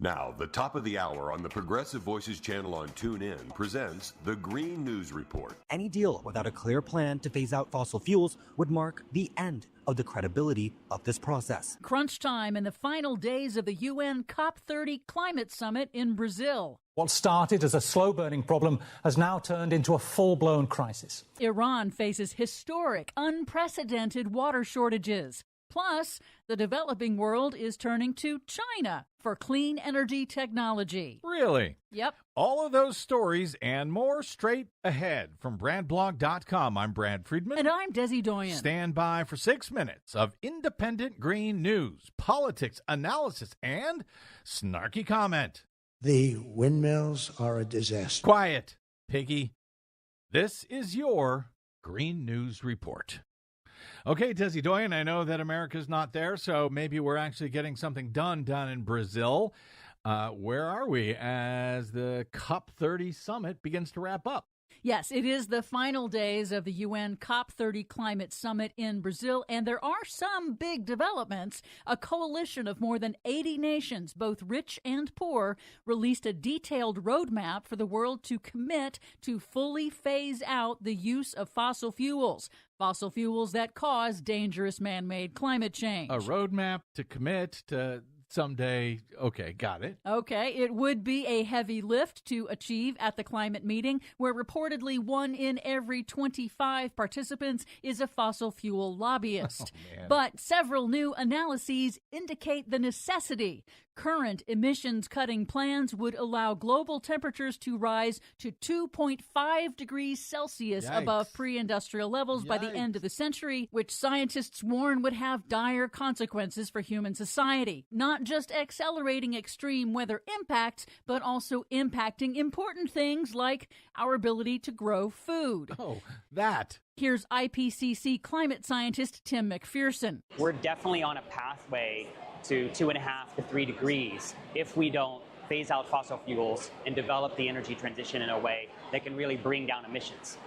Now, the top of the hour on the Progressive Voices channel on TuneIn presents the Green News Report. Any deal without a clear plan to phase out fossil fuels would mark the end of the credibility of this process. Crunch time in the final days of the UN COP30 climate summit in Brazil. What started as a slow-burning problem has now turned into a full-blown crisis. Iran faces historic, unprecedented water shortages. Plus, the developing world is turning to China for clean energy technology. Really? Yep. All of those stories and more straight ahead from BradBlog.com. I'm Brad Friedman. And I'm Desi Doyen. Stand by for 6 minutes of independent green news, politics, analysis, and snarky comment. The windmills are a disaster. Quiet, piggy. This is your Green News Report. Okay, Desi Doyen, I know that America's not there, so maybe we're actually getting something done down in Brazil. Where are we as the COP30 summit begins to wrap up? Yes, it is the final days of the UN COP30 climate summit in Brazil, and there are some big developments. A coalition of more than 80 nations, both rich and poor, released a detailed roadmap for the world to commit to fully phase out the use of fossil fuels that cause dangerous man-made climate change. A roadmap to commit to someday. Okay, got it. Okay, it would be a heavy lift to achieve at the climate meeting, where reportedly 1 in every 25 participants is a fossil fuel lobbyist. But several new analyses indicate the necessity. Current emissions-cutting plans would allow global temperatures to rise to 2.5 degrees Celsius above pre-industrial levels by the end of the century, which scientists warn would have dire consequences for human society. Not just accelerating extreme weather impacts, but also impacting important things like our ability to grow food. Oh, that. Here's IPCC climate scientist Tim McPherson. We're definitely on a pathway to 2.5 to 3 degrees if we don't phase out fossil fuels and develop the energy transition in a way that can really bring down emissions.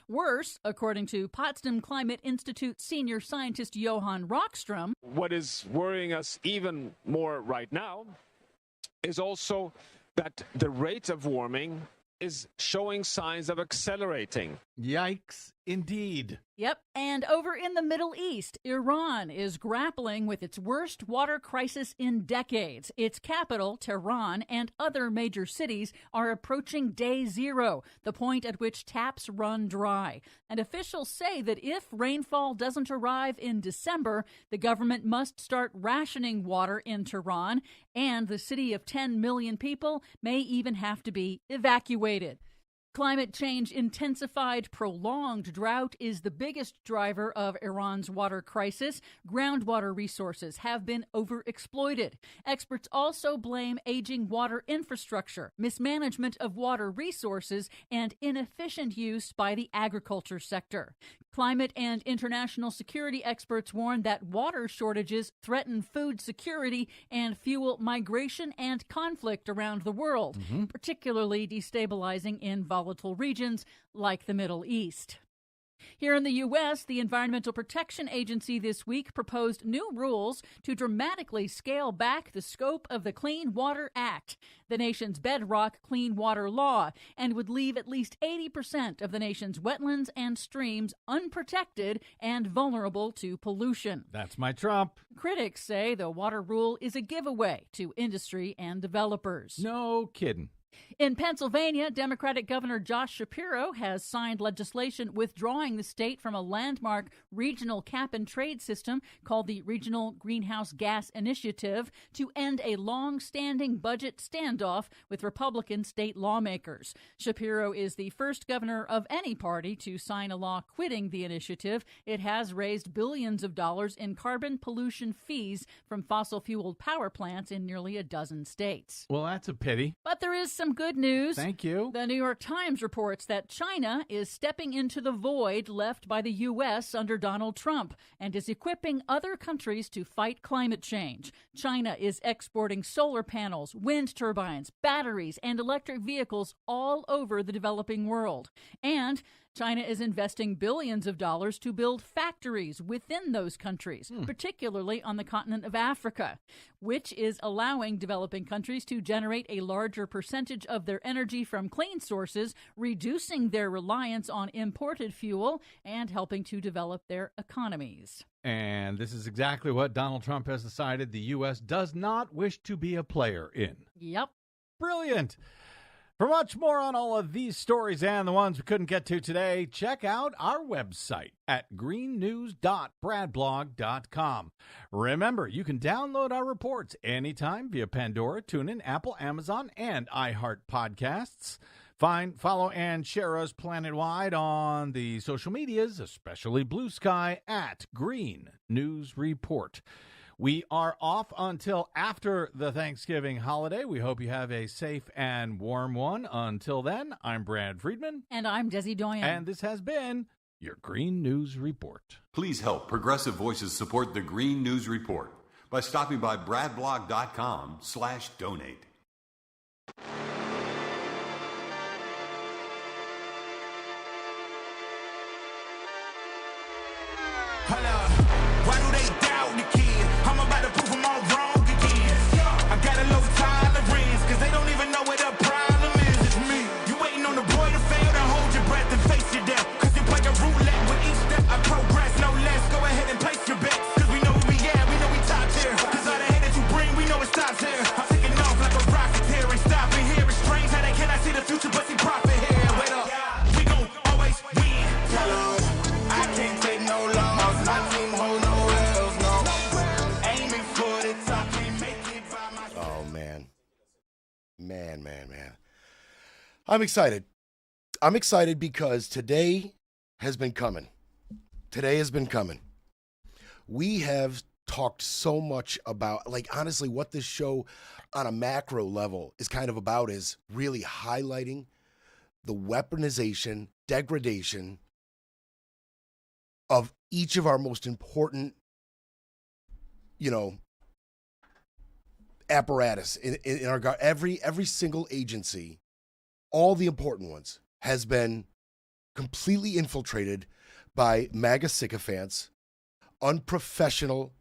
Worse, according to Potsdam Climate Institute senior scientist Johan Rockström. What is worrying us even more right now is also that the rate of warming is showing signs of accelerating. Yikes, indeed. Yep, and over in the Middle East, Iran is grappling with its worst water crisis in decades. Its capital, Tehran, and other major cities are approaching day zero, the point at which taps run dry. And officials say that if rainfall doesn't arrive in December, the government must start rationing water in Tehran, and the city of 10 million people may even have to be evacuated. Climate change intensified prolonged drought is the biggest driver of Iran's water crisis. Groundwater resources have been overexploited. Experts also blame aging water infrastructure, mismanagement of water resources, and inefficient use by the agriculture sector. Climate and international security experts warn that water shortages threaten food security and fuel migration and conflict around the world, particularly destabilizing in volatile regions like the Middle East. Here in the U.S., the Environmental Protection Agency this week proposed new rules to dramatically scale back the scope of the Clean Water Act, the nation's bedrock clean water law, and would leave at least 80% of the nation's wetlands and streams unprotected and vulnerable to pollution. That's my Trump. Critics say the water rule is a giveaway to industry and developers. No kidding. In Pennsylvania, Democratic Governor Josh Shapiro has signed legislation withdrawing the state from a landmark regional cap-and-trade system called the Regional Greenhouse Gas Initiative to end a long-standing budget standoff with Republican state lawmakers. Shapiro is the first governor of any party to sign a law quitting the initiative. It has raised billions of dollars in carbon pollution fees from fossil-fueled power plants in nearly a dozen states. Well, that's a pity. But there is some good news. Thank you. The New York Times reports that China is stepping into the void left by the U.S. under Donald Trump and is equipping other countries to fight climate change. China is exporting solar panels, wind turbines, batteries, and electric vehicles all over the developing world. And China is investing billions of dollars to build factories within those countries, particularly on the continent of Africa, which is allowing developing countries to generate a larger percentage of their energy from clean sources, reducing their reliance on imported fuel and helping to develop their economies. And this is exactly what Donald Trump has decided the U.S. does not wish to be a player in. Yep. Brilliant. For much more on all of these stories and the ones we couldn't get to today, check out our website at greennews.bradblog.com. Remember, you can download our reports anytime via Pandora, TuneIn, Apple, Amazon, and iHeart Podcasts. Find, follow, and share us planet-wide on the social medias, especially Blue Sky, at Green News Report. We are off until after the Thanksgiving holiday. We hope you have a safe and warm one. Until then, I'm Brad Friedman. And I'm Desi Doyen. And this has been your Green News Report. Please help Progressive Voices support the Green News Report by stopping by bradblog.com/donate. Hello. Why do they doubt the kid? I'm about to prove them all wrong again. I got a low tolerance, cause they don't even know what the problem is. It's me. You waiting on the boy to fail, then hold your breath and face your death. Cause you play a roulette with each step I progress, no less. Go ahead and place your bets. Cause we know who we at, we know we top tier. Cause all the hate that you bring, we know it stops here. I'm taking off like a rocket here and stopping here. It's strange how they cannot see the future but see profit here. Wait up, we gon' always win. Hello, I can't take no loss. My team hold no L's, no. Aiming for the top, can't make it by myself. Oh, man. I'm excited. I'm excited because today has been coming. We have talked so much about, like, honestly, what this show on a macro level is kind of about is really highlighting the weaponization, degradation of each of our most important, apparatus in our every single agency, all the important ones, has been completely infiltrated by MAGA sycophants, unprofessional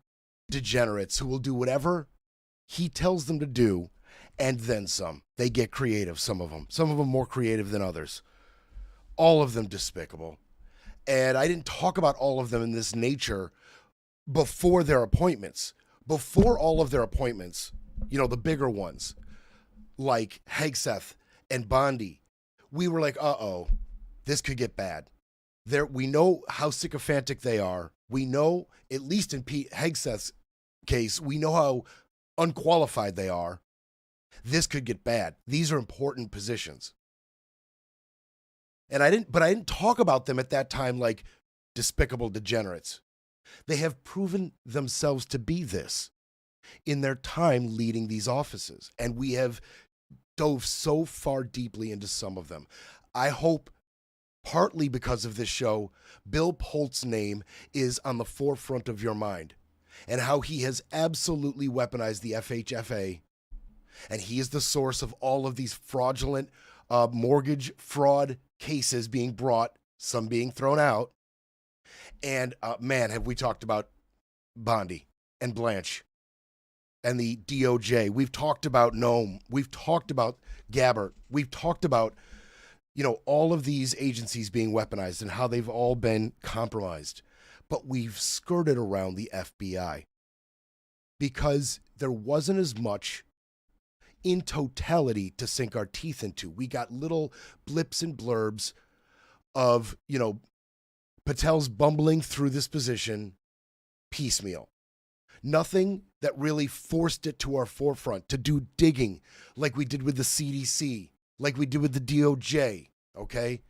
degenerates who will do whatever he tells them to do, and then some. They get creative, some of them more creative than others. All of them despicable. And I didn't talk about all of them in this nature before their appointments. Before all of their appointments, the bigger ones, like Hegseth and Bondi, we were like, uh-oh, this could get bad. We know how sycophantic they are. We know, at least in Pete Hegseth's case, we know how unqualified they are. This could get bad. These are important positions. And I didn't talk about them at that time like despicable degenerates. They have proven themselves to be this in their time leading these offices. And we have dove so far deeply into some of them. I hope, partly because of this show, Bill Polt's name is on the forefront of your mind, and how he has absolutely weaponized the FHFA. And he is the source of all of these fraudulent mortgage fraud cases being brought, some being thrown out. And man, have we talked about Bondi and Blanche and the DOJ. We've talked about Nome. We've talked about Gabbard. We've talked about, all of these agencies being weaponized and how they've all been compromised. But we've skirted around the FBI because there wasn't as much in totality to sink our teeth into. We got little blips and blurbs of, Patel's bumbling through this position piecemeal. Nothing that really forced it to our forefront to do digging like we did with the CDC, like we did with the DOJ, okay?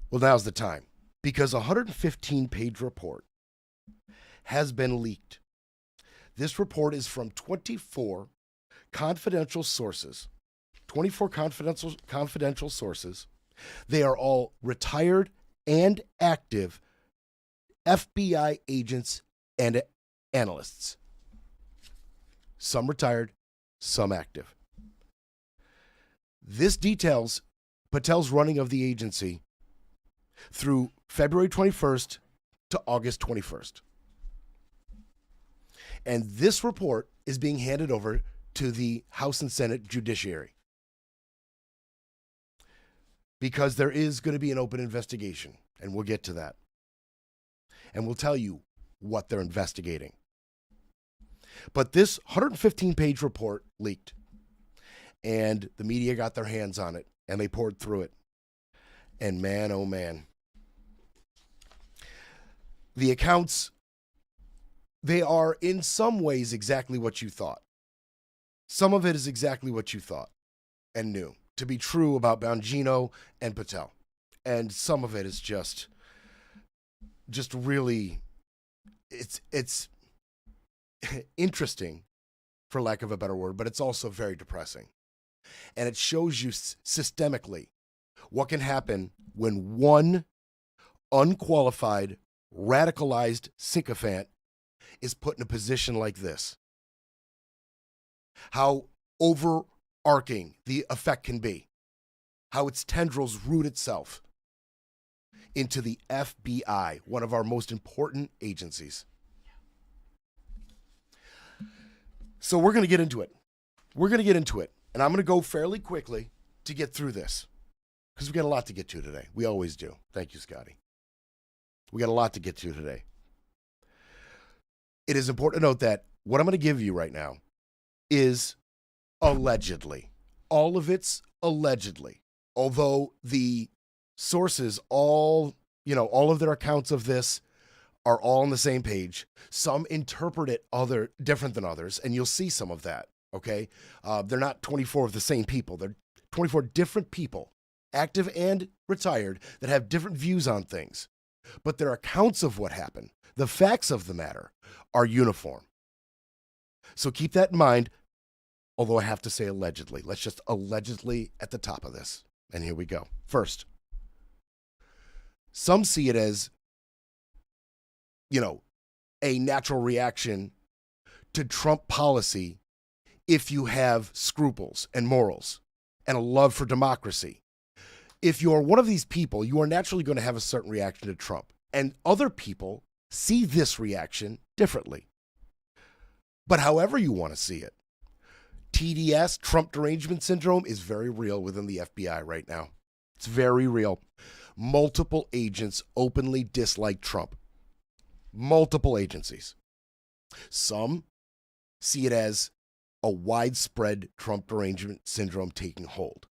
Well, now's the time, because a 115-page report has been leaked. This report is from 24 confidential sources. 24 confidential sources. They are all retired and active FBI agents and analysts. Some retired, some active. This details Patel's running of the agency through February 21st to August 21st. And this report is being handed over to the House and Senate Judiciary because there is going to be an open investigation, and we'll get to that. And we'll tell you what they're investigating. But this 115-page report leaked, and the media got their hands on it, and they poured through it. And man, oh man. The accounts, they are in some ways exactly what you thought. Some of it is exactly what you thought and knew to be true about Bongino and Patel. And some of it is just really, it's interesting, for lack of a better word, but it's also very depressing. And it shows you systemically what can happen when one unqualified, radicalized sycophant is put in a position like this. How overarching the effect can be. How its tendrils root itself into the FBI, one of our most important agencies. So we're going to get into it. And I'm going to go fairly quickly to get through this because we got a lot to get to today. We always do. Thank you, Scotty. We got a lot to get to today. It is important to note that what I'm going to give you right now is allegedly. All of it's allegedly. Although the sources, all of their accounts of this are all on the same page. Some interpret it different than others, and you'll see some of that, okay? They're not 24 of the same people. They're 24 different people, active and retired, that have different views on things. But their accounts of what happened, the facts of the matter, are uniform. So keep that in mind, although I have to say allegedly. Let's just allegedly at the top of this. And here we go. First, some see it as, a natural reaction to Trump policy if you have scruples and morals and a love for democracy. If you're one of these people, you are naturally going to have a certain reaction to Trump. And other people see this reaction differently. But however you want to see it, TDS, Trump derangement syndrome, is very real within the FBI right now. It's very real. Multiple agents openly dislike Trump. Multiple agencies. Some see it as a widespread Trump derangement syndrome taking hold.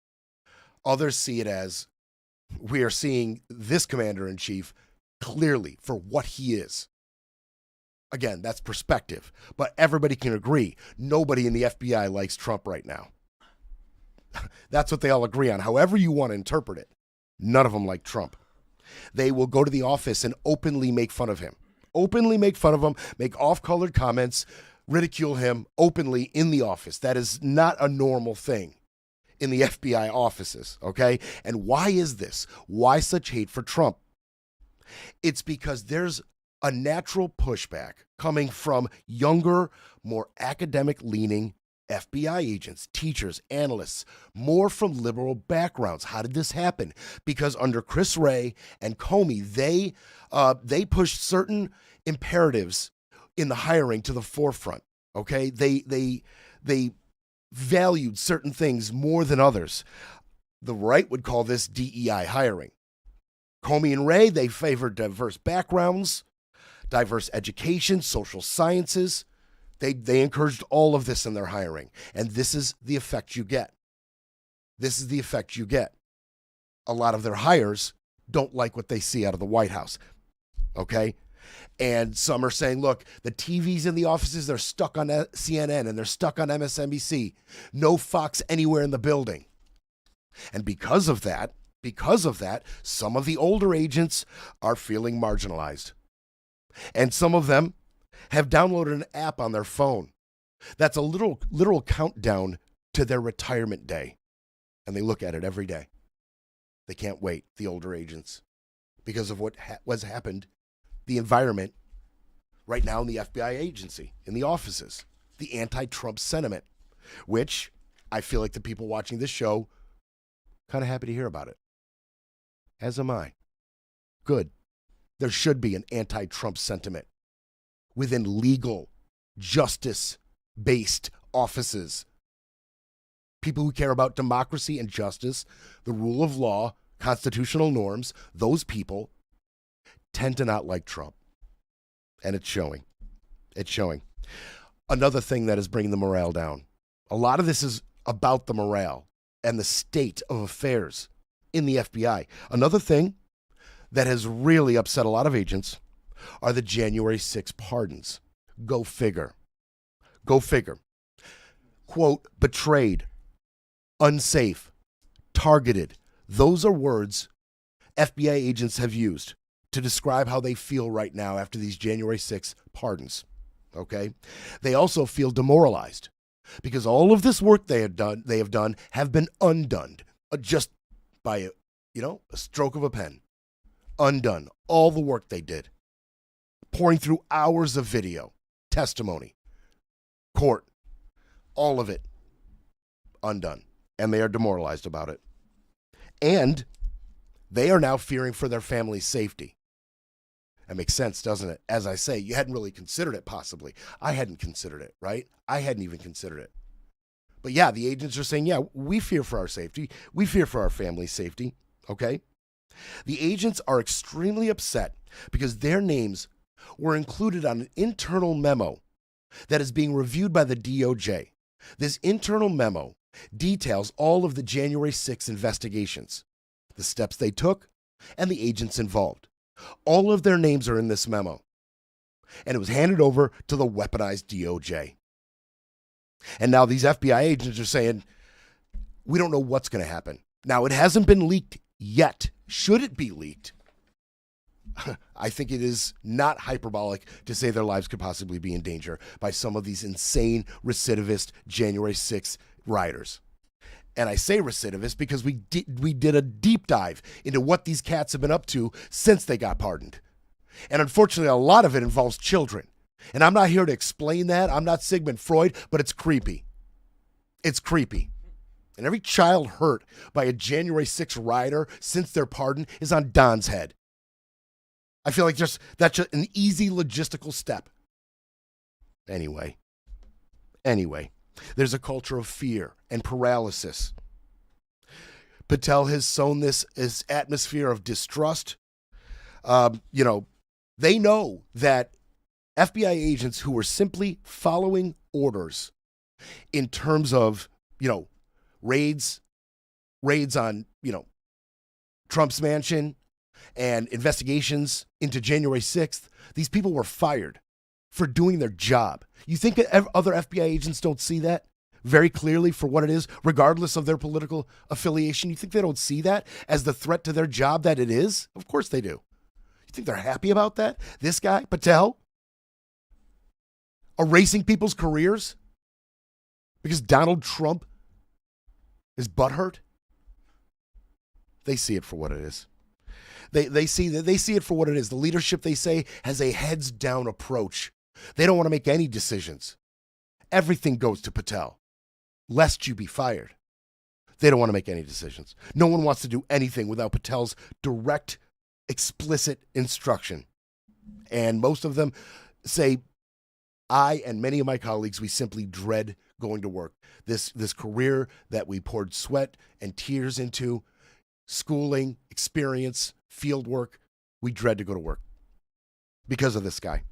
Others see it as we are seeing this commander-in-chief clearly for what he is. Again, that's perspective, but everybody can agree. Nobody in the FBI likes Trump right now. That's what they all agree on. However you want to interpret it, none of them like Trump. They will go to the office and openly make fun of him. Make off-colored comments, ridicule him openly in the office. That is not a normal thing in the FBI offices, okay? And why is this? Why such hate for Trump? It's because there's a natural pushback coming from younger, more academic-leaning FBI agents, teachers, analysts, more from liberal backgrounds. How did this happen? Because under Chris Wray and Comey, they pushed certain imperatives in the hiring to the forefront. Okay, they valued certain things more than others. The right would call this DEI hiring. Comey and Wray, they favored diverse backgrounds, diverse education, social sciences. They encouraged all of this in their hiring. And this is the effect you get. A lot of their hires don't like what they see out of the White House. Okay? And some are saying, look, the TVs in the offices, they're stuck on CNN and they're stuck on MSNBC. No Fox anywhere in the building. And because of that, some of the older agents are feeling marginalized. And some of them have downloaded an app on their phone that's a literal countdown to their retirement day. And they look at it every day. They can't wait, the older agents, because of what was happened, the environment right now in the FBI agency, in the offices, the anti-Trump sentiment, which I feel like the people watching this show Kind of happy to hear about it. As am I. Good. There should be an anti-Trump sentiment within legal, justice-based offices. People who care about democracy and justice, the rule of law, constitutional norms, those people tend to not like Trump. And it's showing. It's showing. Another thing that is bringing the morale down. A lot of this is about the morale and the state of affairs in the FBI. Another thing that has really upset a lot of agents are the January 6 pardons. Go figure. Go figure. Quote, betrayed, unsafe, targeted. Those are words FBI agents have used to describe how they feel right now after these January 6 pardons. Okay? They also feel demoralized because all of this work they have done have been undone just by a stroke of a pen. Undone. All the work they did. Pouring through hours of video, testimony, court, all of it undone. And they are demoralized about it. And they are now fearing for their family's safety. That makes sense, doesn't it? As I say, you hadn't really considered it, possibly. I hadn't considered it, right? I hadn't even considered it. But yeah, the agents are saying, yeah, we fear for our safety. We fear for our family's safety, okay? The agents are extremely upset because their names were included on an internal memo that is being reviewed by the DOJ. This internal memo details all of the January 6 investigations, the steps they took, and the agents involved. All of their names are in this memo, and it was handed over to the weaponized DOJ. And now these FBI agents are saying, we don't know what's going to happen. Now, it hasn't been leaked yet. Should it be leaked? I think it is not hyperbolic to say their lives could possibly be in danger by some of these insane recidivist January 6 rioters. And I say recidivist because we did a deep dive into what these cats have been up to since they got pardoned. And unfortunately, a lot of it involves children. And I'm not here to explain that. I'm not Sigmund Freud, but it's creepy. It's creepy. And every child hurt by a January 6 rioter since their pardon is on Don's head. I feel like that's just an easy logistical step. Anyway, there's a culture of fear and paralysis. Patel has sown this atmosphere of distrust. They know that FBI agents who were simply following orders in terms of, raids on, Trump's mansion and investigations into January 6th, these people were fired for doing their job. You think other FBI agents don't see that very clearly for what it is, regardless of their political affiliation? You think they don't see that as the threat to their job that it is? Of course they do. You think they're happy about that? This guy, Patel, erasing people's careers because Donald Trump is butthurt? They see it for what it is. They see it for what it is. The leadership, they say, has a heads down approach. They don't want to make any decisions. Everything goes to Patel, lest you be fired. They don't want to make any decisions. No one wants to do anything without Patel's direct, explicit instruction. And most of them say, I and many of my colleagues, we simply dread going to work. This career that we poured sweat and tears into, schooling, experience, field work, we dread to go to work because of this guy.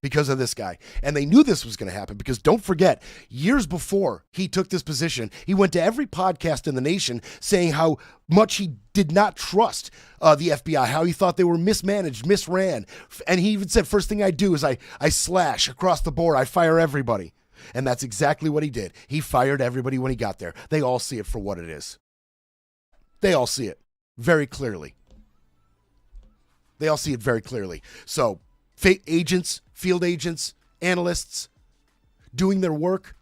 Because of this guy. And they knew this was going to happen because don't forget, years before he took this position, he went to every podcast in the nation saying how much he did not trust the FBI, how he thought they were mismanaged, misran. And he even said, first thing I do is I slash across the board. I fire everybody. And that's exactly what he did. He fired everybody when he got there. They all see it for what it is. They all see it very clearly. They all see it very clearly. So, agents, field agents, analysts doing their work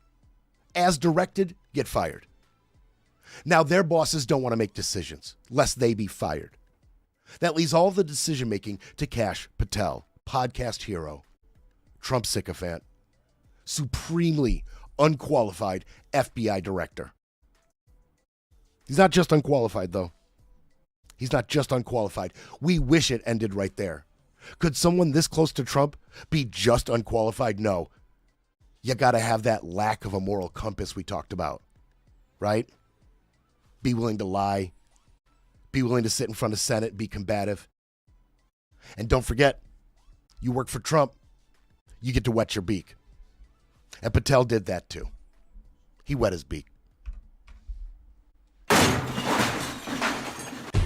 as directed get fired. Now, their bosses don't want to make decisions lest they be fired. That leaves all the decision-making to Kash Patel, podcast hero, Trump sycophant, supremely unqualified FBI director. He's not just unqualified, though. He's not just unqualified. We wish it ended right there. Could someone this close to Trump be just unqualified? No. You got to have that lack of a moral compass we talked about, right? Be willing to lie. Be willing to sit in front of Senate, be combative. And don't forget, you work for Trump, you get to wet your beak. And Patel did that too. He wet his beak.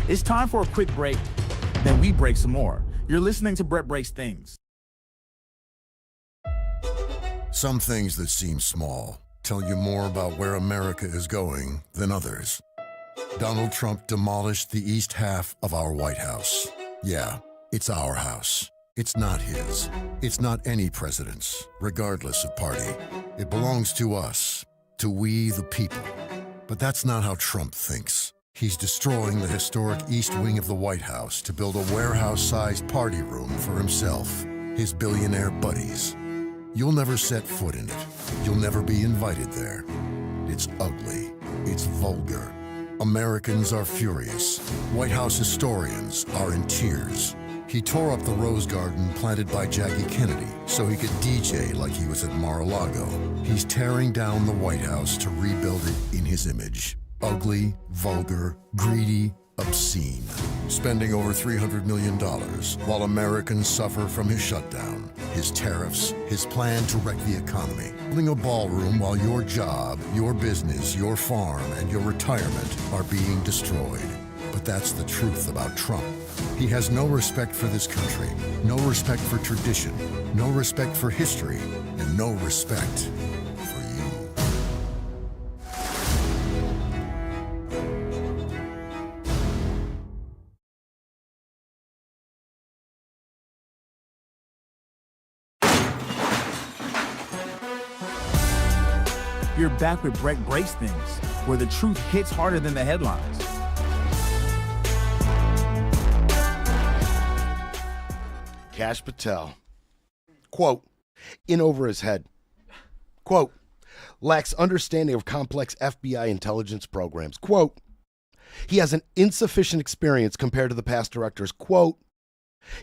It's time for a quick break, then we break some more. You're listening to Brett Breaks Things. Some things that seem small tell you more about where America is going than others. Donald Trump demolished the east half of our White House. Yeah, it's our house. It's not his. It's not any president's, regardless of party. It belongs to us, to we the people. But that's not how Trump thinks. He's destroying the historic East Wing of the White House to build a warehouse-sized party room for himself, his billionaire buddies. You'll never set foot in it. You'll never be invited there. It's ugly. It's vulgar. Americans are furious. White House historians are in tears. He tore up the rose garden planted by Jackie Kennedy so he could DJ like he was at Mar-a-Lago. He's tearing down the White House to rebuild it in his image. Ugly, vulgar, greedy, obscene. Spending over $300 million while Americans suffer from his shutdown, his tariffs, his plan to wreck the economy. Building a ballroom while your job, your business, your farm, and your retirement are being destroyed. But that's the truth about Trump. He has no respect for this country, no respect for tradition, no respect for history, and no respect for you. You're back with Brett Breaks Things, where the truth hits harder than the headlines. Kash Patel, quote, in over his head, quote, lacks understanding of complex FBI intelligence programs, quote, he has an insufficient experience compared to the past directors, quote,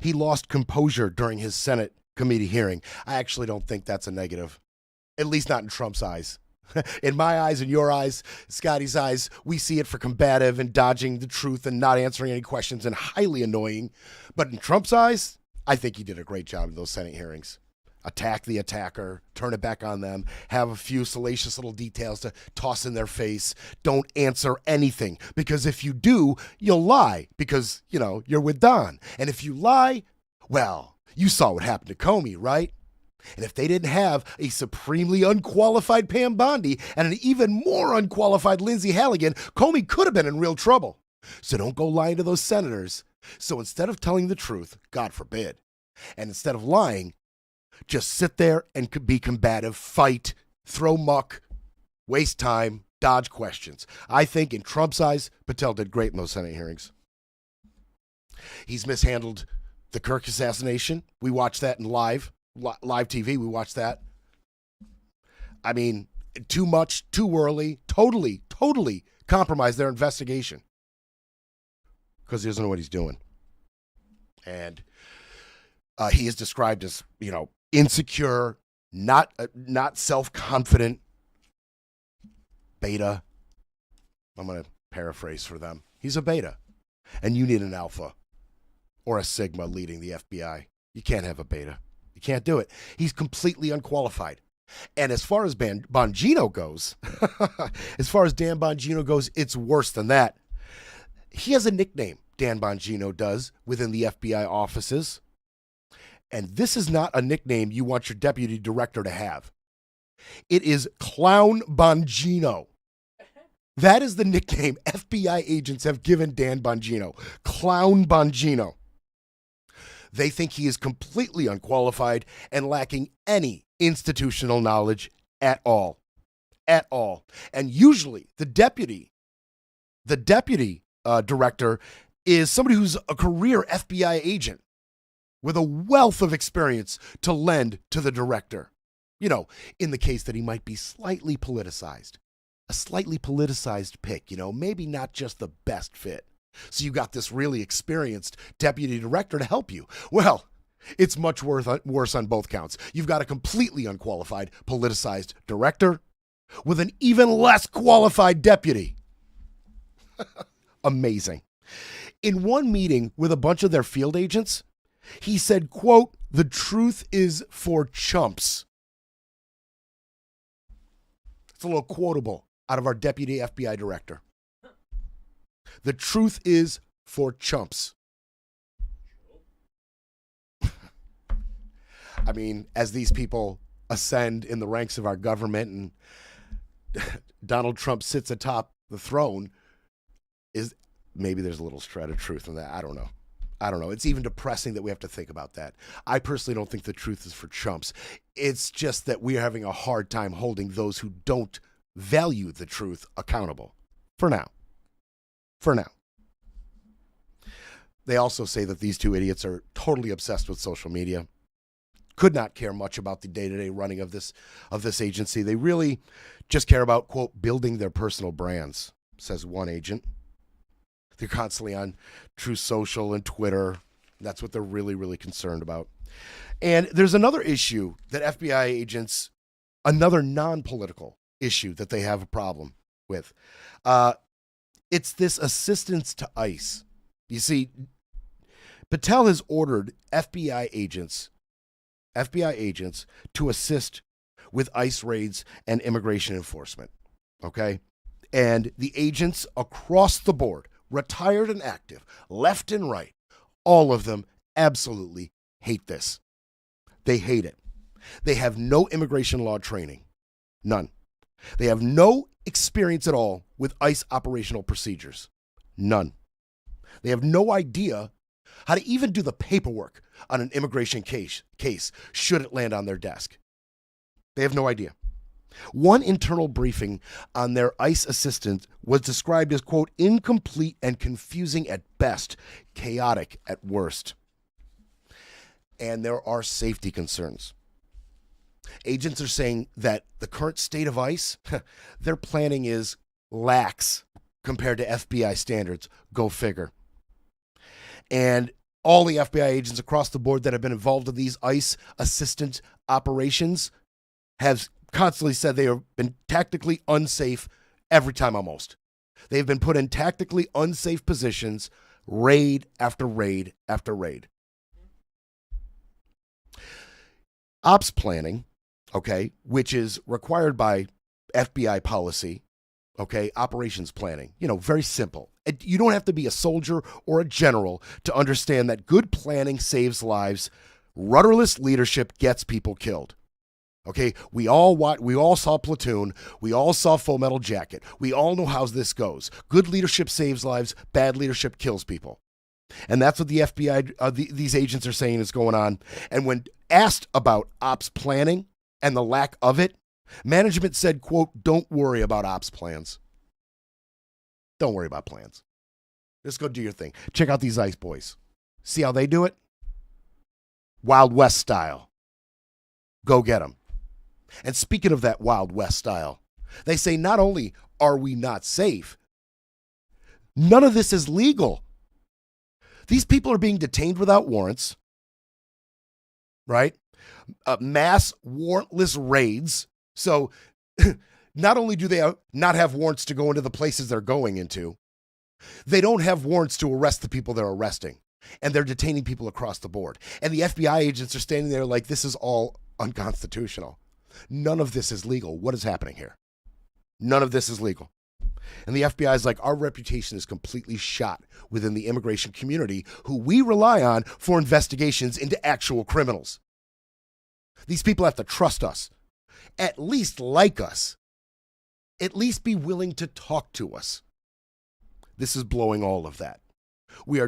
he lost composure during his Senate committee hearing. I actually don't think that's a negative, at least not in Trump's eyes. In my eyes, in your eyes, Scotty's eyes, we see it for combative and dodging the truth and not answering any questions and highly annoying. But in Trump's eyes, I think he did a great job in those Senate hearings. Attack the attacker, turn it back on them, have a few salacious little details to toss in their face. Don't answer anything, because if you do, you'll lie because, you're with Don. And if you lie, well, you saw what happened to Comey, right? And if they didn't have a supremely unqualified Pam Bondi and an even more unqualified Lindsey Halligan, Comey could have been in real trouble. So don't go lying to those senators. So instead of telling the truth, God forbid, and instead of lying, just sit there and be combative, fight, throw muck, waste time, dodge questions. I think in Trump's eyes, Patel did great in those Senate hearings. He's mishandled the Kirk assassination. We watched that in live TV. We watched that. I mean, too much, too early, totally compromised their investigation because he doesn't know what he's doing. And he is described as, insecure, not self-confident, beta. I'm going to paraphrase for them. He's a beta. And you need an alpha or a sigma leading the FBI. You can't have a beta. You can't do it. He's completely unqualified. And as far as Bongino goes, it's worse than that. He has a nickname, Dan Bongino does, within the FBI offices. And this is not a nickname you want your deputy director to have. It is Clown Bongino. That is the nickname FBI agents have given Dan Bongino. Clown Bongino. They think he is completely unqualified and lacking any institutional knowledge at all. At all. And usually the deputy director is somebody who's a career FBI agent with a wealth of experience to lend to the director. In the case that he might be slightly politicized. a slightly politicized pick, maybe not just the best fit. So you got this really experienced deputy director to help you. Well, it's much worse on both counts. You've got a completely unqualified, politicized director with an even less qualified deputy. Amazing. In one meeting with a bunch of their field agents, he said, quote, "The truth is for chumps." It's a little quotable out of our deputy FBI director. The truth is for chumps. I mean, as these people ascend in the ranks of our government and Donald Trump sits atop the throne, maybe there's a little shred of truth in that. I don't know. It's even depressing that we have to think about that. I personally don't think the truth is for chumps. It's just that we are having a hard time holding those who don't value the truth accountable. For now. They also say that these two idiots are totally obsessed with social media. Could not care much about the day-to-day running of this agency. They really just care about, quote, building their personal brands, says one agent. They're constantly on Truth Social and Twitter. That's what they're really, really concerned about. And there's another issue that FBI agents, another non-political issue that they have a problem with. It's this assistance to ICE. You see, Patel has ordered FBI agents to assist with ICE raids and immigration enforcement. Okay? And the agents across the board, retired and active, left and right, all of them absolutely hate this. They hate it. They have no immigration law training. None. They have no experience at all with ICE operational procedures. None. They have no idea how to even do the paperwork on an immigration case should it land on their desk. They have no idea. One internal briefing on their ICE assistant was described as, quote, incomplete and confusing at best, chaotic at worst. And there are safety concerns. Agents are saying that the current state of ICE, their planning is lax compared to FBI standards. Go figure. And all the FBI agents across the board that have been involved in these ICE assistant operations have constantly said they have been tactically unsafe every time almost. They've been put in tactically unsafe positions, raid after raid after raid. Ops planning, okay, which is required by FBI policy, okay, operations planning, very simple. You don't have to be a soldier or a general to understand that good planning saves lives. Rudderless leadership gets people killed. Okay, we all saw Platoon. We all saw Full Metal Jacket. We all know how this goes. Good leadership saves lives. Bad leadership kills people. And that's what the FBI, these agents are saying is going on. And when asked about ops planning and the lack of it, management said, quote, don't worry about ops plans. Don't worry about plans. Just go do your thing. Check out these ICE boys. See how they do it? Wild West style. Go get them. And speaking of that Wild West style, they say not only are we not safe, none of this is legal. These people are being detained without warrants, right? Mass warrantless raids. So not only do they not have warrants to go into the places they're going into, they don't have warrants to arrest the people they're arresting. And they're detaining people across the board. And the FBI agents are standing there like this is all unconstitutional. None of this is legal. What is happening here? None of this is legal. And the FBI is like, our reputation is completely shot within the immigration community, who we rely on for investigations into actual criminals. These people have to trust us, at least like us, at least be willing to talk to us. This is blowing all of that. They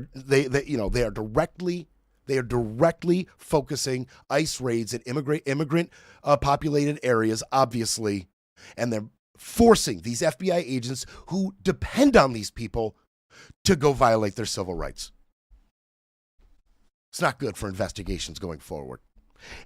are directly focusing ICE raids at immigrant populated areas, obviously, and they're forcing these FBI agents who depend on these people to go violate their civil rights. It's not good for investigations going forward.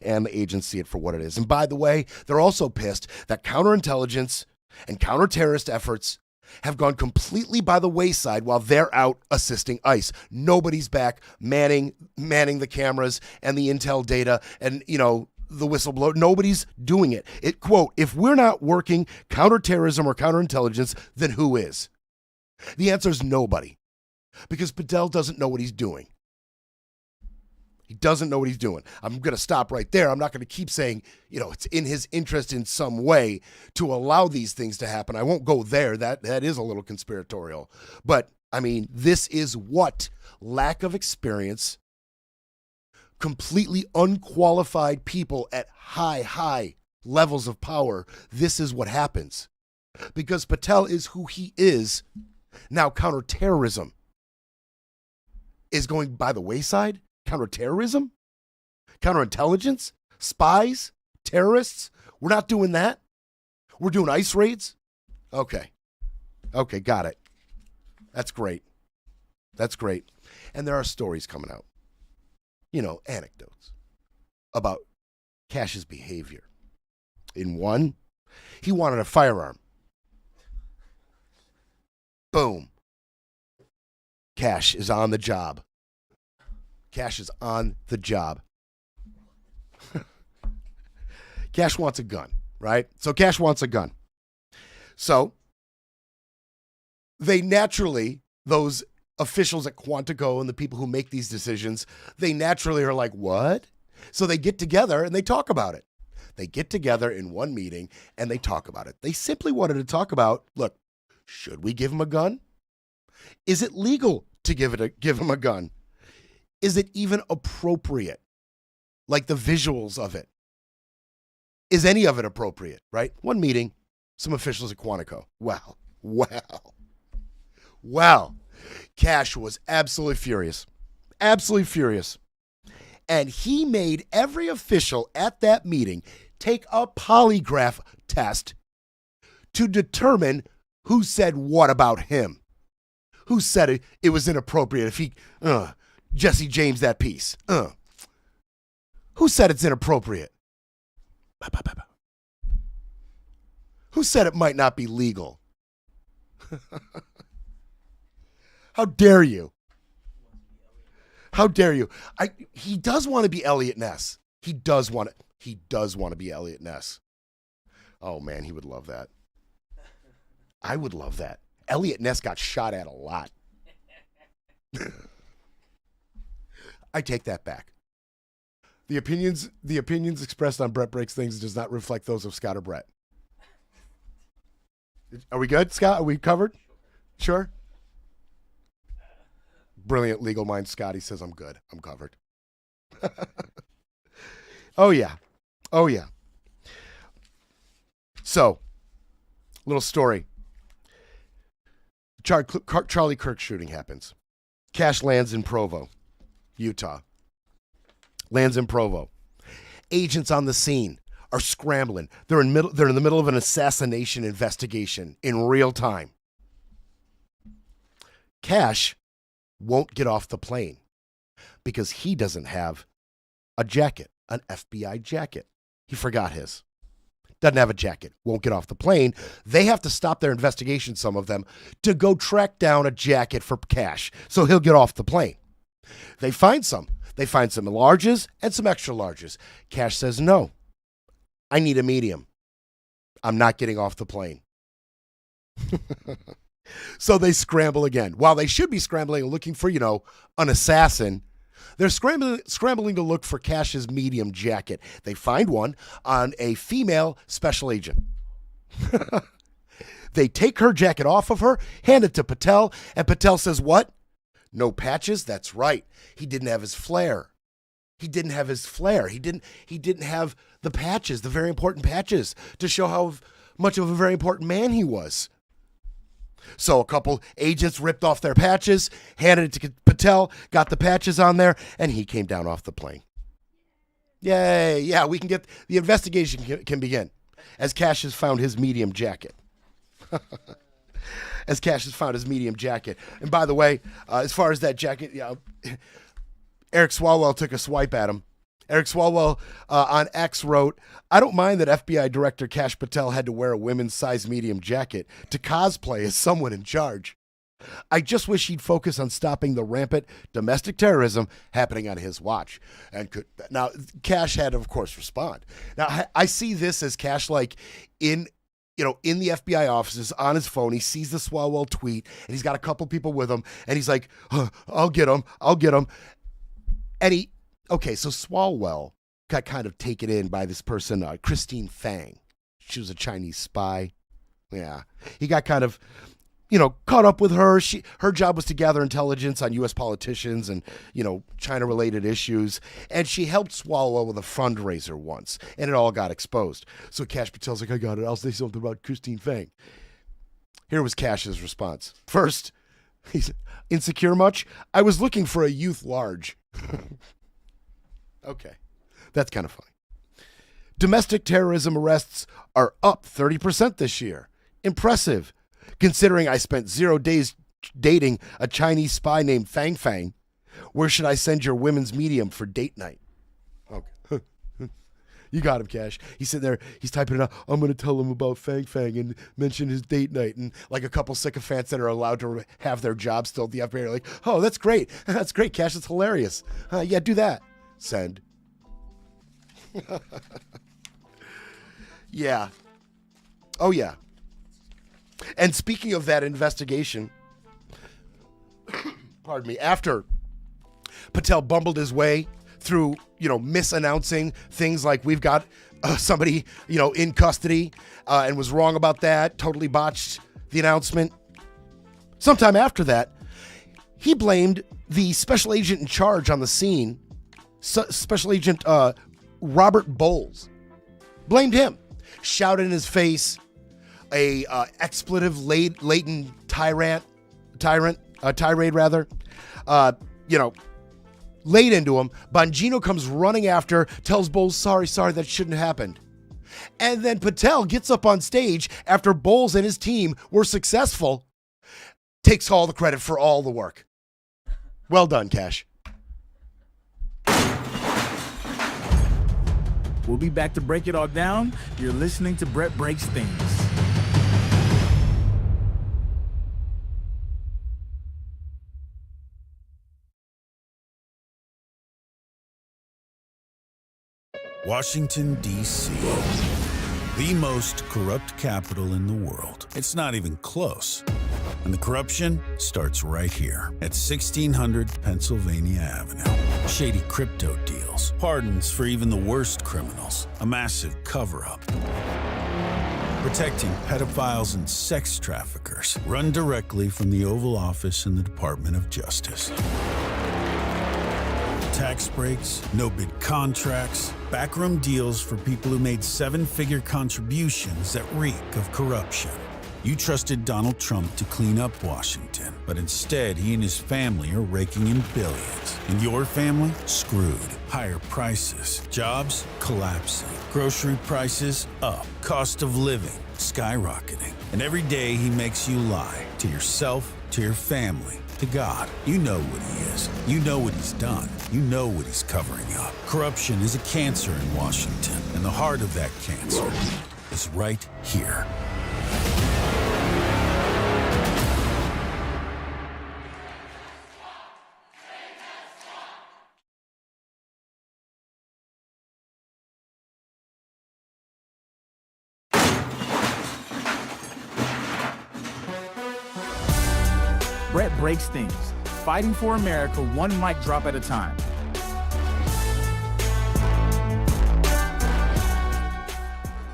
And the agents see it for what it is. And by the way, they're also pissed that counterintelligence and counter-terrorist efforts have gone completely by the wayside while they're out assisting ICE. Nobody's back manning the cameras and the intel data and, the whistleblower. Nobody's doing it. It, quote, if we're not working counterterrorism or counterintelligence, then who is? The answer is nobody, because Patel doesn't know what he's doing. He doesn't know what he's doing. I'm going to stop right there. I'm not going to keep saying, it's in his interest in some way to allow these things to happen. I won't go there. That is a little conspiratorial. But, this is what lack of experience, completely unqualified people at high levels of power, this is what happens. Because Patel is who he is. Now counterterrorism is going by the wayside. Counterterrorism? Counterintelligence? Spies? Terrorists? We're not doing that? We're doing ICE raids? Okay, got it. That's great. And there are stories coming out. Anecdotes about Cash's behavior. In one, he wanted a firearm. Boom. Cash is on the job. Cash wants a gun, right? So Cash wants a gun. So they naturally, those officials at Quantico and the people who make these decisions, they naturally are like, what? So they get together and they talk about it. They get together in one meeting and they talk about it. They simply wanted to talk about, look, should we give him a gun? Is it legal to give him a gun? Is it even appropriate? Like the visuals of it. Is any of it appropriate, right? One meeting, some officials at Quantico. Well, Cash was absolutely furious. And he made every official at that meeting take a polygraph test to determine who said what about him. Who said it was inappropriate if he, Jesse James that piece. Who said it's inappropriate? Who said it might not be legal? How dare you? He does want to be Elliot Ness. He does want to be Elliot Ness. Oh man, he would love that. I would love that. Elliot Ness got shot at a lot. I take that back. The opinions expressed on Brett Breaks Things does not reflect those of Scott or Brett. Are we good, Scott? Are we covered? Sure? Brilliant legal mind Scotty says I'm good. I'm covered. Oh yeah. So, little story. Charlie Kirk shooting happens. Cash lands in Provo, Utah. Lands in Provo. Agents on the scene are scrambling. They're in the middle of an assassination investigation in real time. Cash won't get off the plane because he doesn't have a jacket, an FBI jacket. He forgot his. Doesn't have a jacket. Won't get off the plane. They have to stop their investigation, some of them, to go track down a jacket for Cash so he'll get off the plane. They find some. They find some larges and some extra larges. Cash says, no, I need a medium. I'm not getting off the plane. So they scramble again. While they should be scrambling and looking for, an assassin, they're scrambling to look for Cash's medium jacket. They find one on a female special agent. They take her jacket off of her, hand it to Patel, and Patel says, what? No patches? That's right. He didn't have his flare. He didn't have the patches, the very important patches, to show how much of a very important man he was. So a couple agents ripped off their patches, handed it to Patel, got the patches on there, and he came down off the plane. Yay, yeah, we can get, the investigation can begin as Cash has found his medium jacket. And by the way, as far as that jacket, Eric Swalwell took a swipe at him Eric Swalwell on X wrote, I don't mind that FBI Director Kash Patel had to wear a women's size medium jacket to cosplay as someone in charge. I just wish he'd focus on stopping the rampant domestic terrorism happening on his watch. Now, Kash had to, of course, respond. Now, I see this as Kash, like, in the FBI offices on his phone. He sees the Swalwell tweet, and he's got a couple people with him, and he's like, I'll get him. And so Swalwell got kind of taken in by this person, Christine Fang. She was a Chinese spy. Yeah. He got kind of, caught up with her. Her job was to gather intelligence on U.S. politicians and, China-related issues. And she helped Swalwell with a fundraiser once, and it all got exposed. So Kash Patel's like, I got it. I'll say something about Christine Fang. Here was Kash's response. First, he said, insecure much? I was looking for a youth large. Okay, that's kind of funny. Domestic terrorism arrests are up 30% this year. Impressive, considering I spent 0 days dating a Chinese spy named Fang Fang. Where should I send your women's medium for date night? Okay. You got him, Kash. He's sitting there, he's typing it out. I'm going to tell him about Fang Fang and mention his date night. And like a couple sycophants that are allowed to have their job still at the FBI are like, oh, that's great. That's great, Kash. That's hilarious. Yeah, do that. Send. Yeah. Oh, yeah. And speaking of that investigation, pardon me, after Patel bumbled his way through, misannouncing things like we've got somebody, in custody and was wrong about that, totally botched the announcement. Sometime after that, he blamed the special agent in charge on the scene, Special Agent Robert Bowles. Blamed him. Shouted in his face a expletive-laden tirade, laid into him. Bongino comes running after, tells Bowles, sorry, that shouldn't have happened. And then Patel gets up on stage after Bowles and his team were successful, takes all the credit for all the work. Well done, Kash. We'll be back to break it all down. You're listening to Brett Breaks Things. Washington, D.C., the most corrupt capital in the world. It's not even close. And the corruption starts right here at 1600 Pennsylvania Avenue. Shady crypto deals, pardons for even the worst criminals, a massive cover-up. Protecting pedophiles and sex traffickers, run directly from the Oval Office in the Department of Justice. Tax breaks, no-bid contracts, backroom deals for people who made seven-figure contributions that reek of corruption. You trusted Donald Trump to clean up Washington, but instead he and his family are raking in billions. And your family? Screwed. Higher prices, jobs collapsing, grocery prices up, cost of living skyrocketing. And every day he makes you lie to yourself, to your family, to God. You know what he is. You know what he's done. You know what he's covering up. Corruption is a cancer in Washington, and the heart of that cancer is right here. Brett Breaks Things. Fighting for America, one mic drop at a time.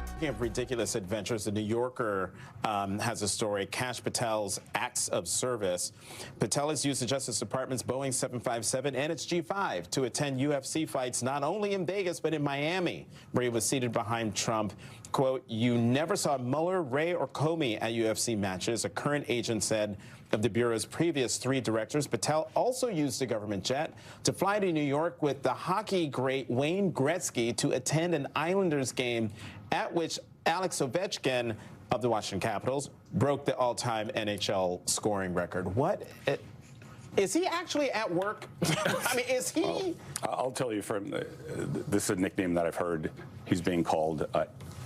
Speaking of ridiculous adventures, the New Yorker has a story, Kash Patel's acts of service. Patel has used the Justice Department's Boeing 757 and its G5 to attend UFC fights not only in Vegas, but in Miami, where he was seated behind Trump. Quote, you never saw Mueller, Ray, or Comey at UFC matches, a current agent said of the Bureau's previous three directors. Patel also used a government jet to fly to New York with the hockey great Wayne Gretzky to attend an Islanders game at which Alex Ovechkin of the Washington Capitals broke the all-time NHL scoring record. What? Is he actually at work? I mean, is he? Well, I'll tell you from this is a nickname that I've heard he's being called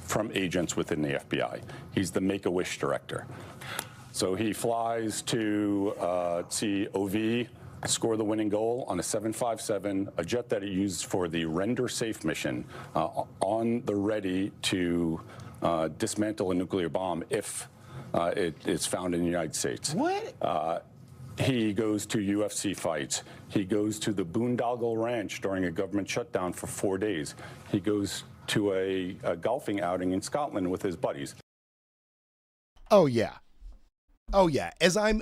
from agents within the FBI. He's the Make-A-Wish director. So he flies to see OV score the winning goal on a 757, a jet that he used for the Render Safe mission, on the ready to dismantle a nuclear bomb if it is found in the United States. What? He goes to UFC fights. He goes to the Boondoggle Ranch during a government shutdown for 4 days. He goes to a golfing outing in Scotland with his buddies. Oh yeah. Oh yeah. As I'm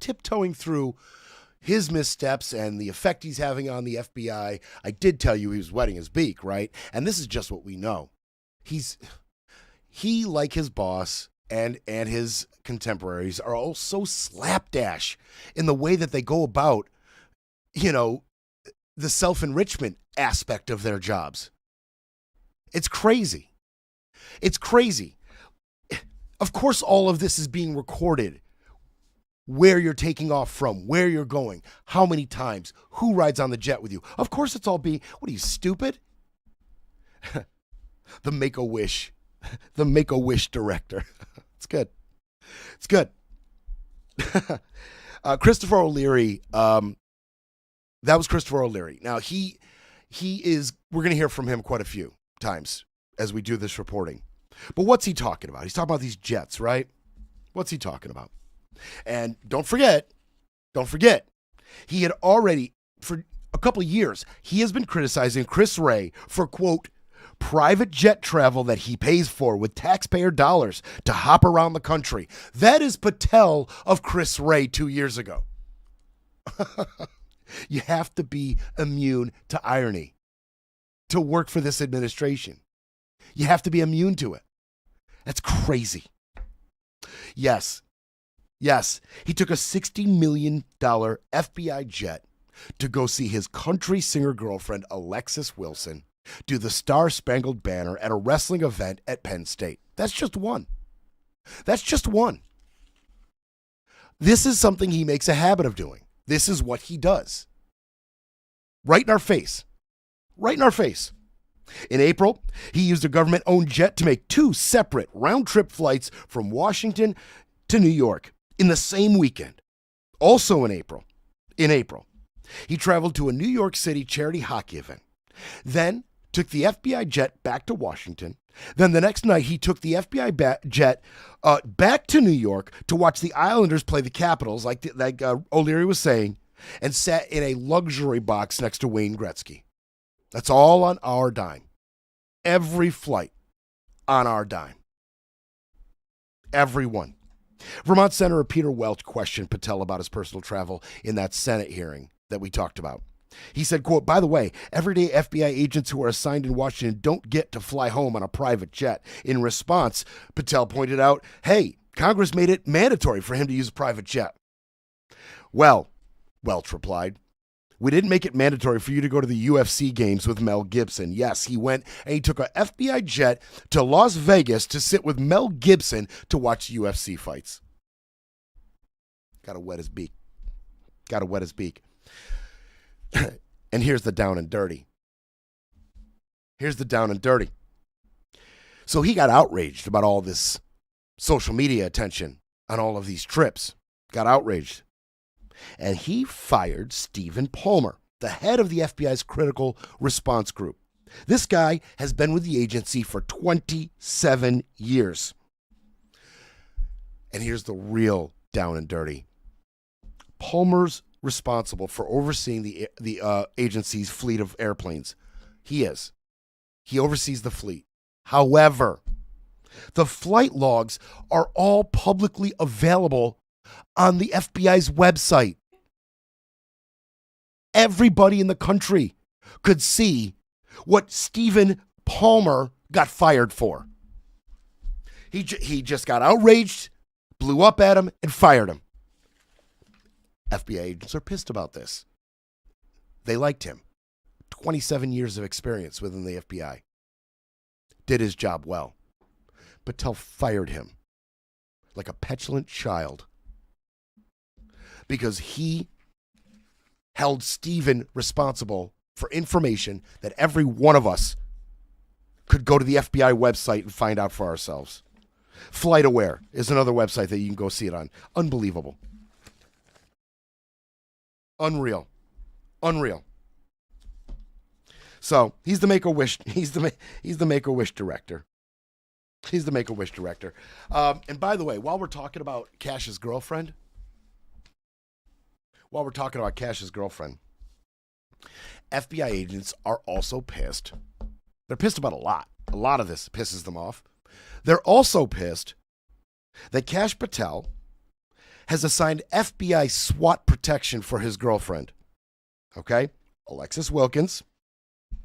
tiptoeing through his missteps and the effect he's having on the FBI, I did tell you he was wetting his beak, right? And this is just what we know. He, like his boss and his contemporaries, are all so slapdash in the way that they go about, the self-enrichment aspect of their jobs. It's crazy. It's crazy. Of course, all of this is being recorded. Where you're taking off from, where you're going, how many times, who rides on the jet with you. Of course, it's all being, what are you, stupid? The Make-A-Wish director. It's good. It's good. Christopher O'Leary, that was Christopher O'Leary. Now, he is, we're going to hear from him quite a few times as we do this reporting. But what's he talking about? He's talking about these jets, right? What's he talking about? And don't forget, he had already, for a couple of years, he has been criticizing Chris Wray for, quote, private jet travel that he pays for with taxpayer dollars to hop around the country. That is Patel of Chris Wray 2 years ago. You have to be immune to irony to work for this administration. You have to be immune to it. That's crazy. Yes, he took a $60 million FBI jet to go see his country singer girlfriend, Alexis Wilson, do the Star-Spangled Banner at a wrestling event at Penn State. That's just one. This is something he makes a habit of doing. This is what he does. Right in our face. In April, he used a government-owned jet to make 2 separate round-trip flights from Washington to New York in the same weekend. Also in April, he traveled to a New York City charity hockey event, then took the FBI jet back to Washington. Then the next night, he took the FBI jet back to New York to watch the Islanders play the Capitals, like O'Leary was saying, and sat in a luxury box next to Wayne Gretzky. That's all on our dime. Every flight on our dime. Every one. Vermont Senator Peter Welch questioned Patel about his personal travel in that Senate hearing that we talked about. He said, quote, by the way, everyday FBI agents who are assigned in Washington don't get to fly home on a private jet. In response, Patel pointed out, hey, Congress made it mandatory for him to use a private jet. Well, Welch replied, we didn't make it mandatory for you to go to the UFC games with Mel Gibson. Yes, he went and he took an FBI jet to Las Vegas to sit with Mel Gibson to watch UFC fights. Gotta wet his beak. And here's the down and dirty. So he got outraged about all this social media attention on all of these trips. Got outraged. And he fired Stephen Palmer, the head of the FBI's critical response group. This guy has been with the agency for 27 years. And here's the real down and dirty. Palmer's responsible for overseeing the agency's fleet of airplanes. He is. He oversees the fleet. However, the flight logs are all publicly available on the FBI's website. Everybody in the country could see what Stephen Palmer got fired for. He just got outraged, blew up at him, and fired him. FBI agents are pissed about this. They liked him. 27 years of experience within the FBI. Did his job well. Patel fired him like a petulant child because he held Stephen responsible for information that every one of us could go to the FBI website and find out for ourselves. FlightAware is another website that you can go see it on. Unbelievable. Unreal. So he's the Make-A-Wish. He's the Make-A-Wish director. He's the Make-A-Wish director. And by the way, while we're talking about Cash's girlfriend, FBI agents are also pissed. They're pissed about a lot. A lot of this pisses them off. They're also pissed that Kash Patel has assigned FBI SWAT protection for his girlfriend. Okay? Alexis Wilkins,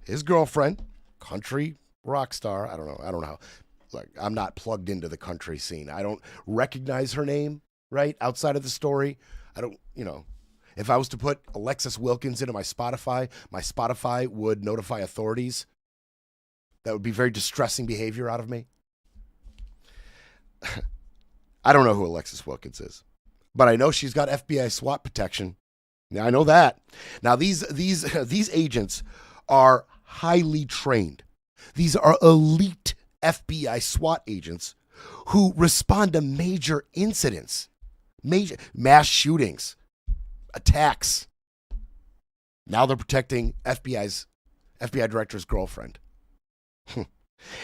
his girlfriend, country rock star. I don't know. Like, I'm not plugged into the country scene. I don't recognize her name, right? Outside of the story. I don't, if I was to put Alexis Wilkins into my Spotify would notify authorities. That would be very distressing behavior out of me. I don't know who Alexis Wilkins is, but I know she's got FBI SWAT protection. Now, I know that. Now, these agents are highly trained. These are elite FBI SWAT agents who respond to major incidents, major mass shootings, attacks. Now they're protecting FBI director's girlfriend.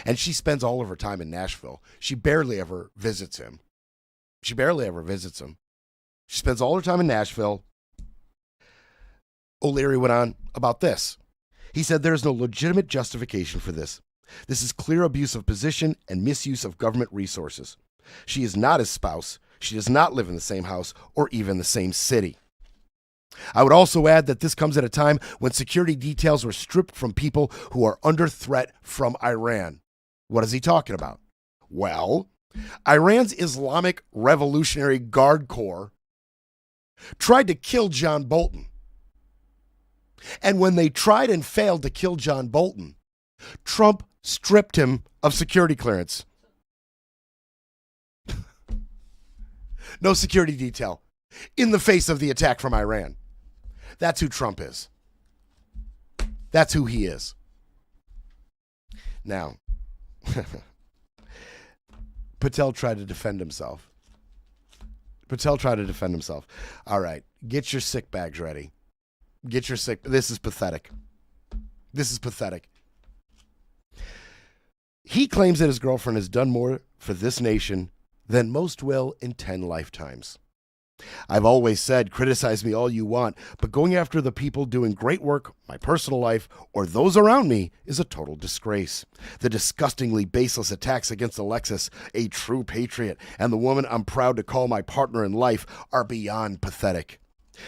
And she spends all of her time in Nashville. She barely ever visits him. She spends all her time in Nashville. O'Leary went on about this. He said there is no legitimate justification for this. This is clear abuse of position and misuse of government resources. She is not his spouse. She does not live in the same house or even the same city. I would also add that this comes at a time when security details were stripped from people who are under threat from Iran. What is he talking about? Well, Iran's Islamic Revolutionary Guard Corps tried to kill John Bolton. And when they tried and failed to kill John Bolton, Trump stripped him of security clearance. No security detail in the face of the attack from Iran. That's who Trump is. That's who he is. Now, Patel tried to defend himself. All right, get your sick bags ready. This is pathetic. He claims that his girlfriend has done more for this nation than most will in 10 lifetimes. I've always said, criticize me all you want, but going after the people doing great work, my personal life, or those around me is a total disgrace. The disgustingly baseless attacks against Alexis, a true patriot, and the woman I'm proud to call my partner in life are beyond pathetic.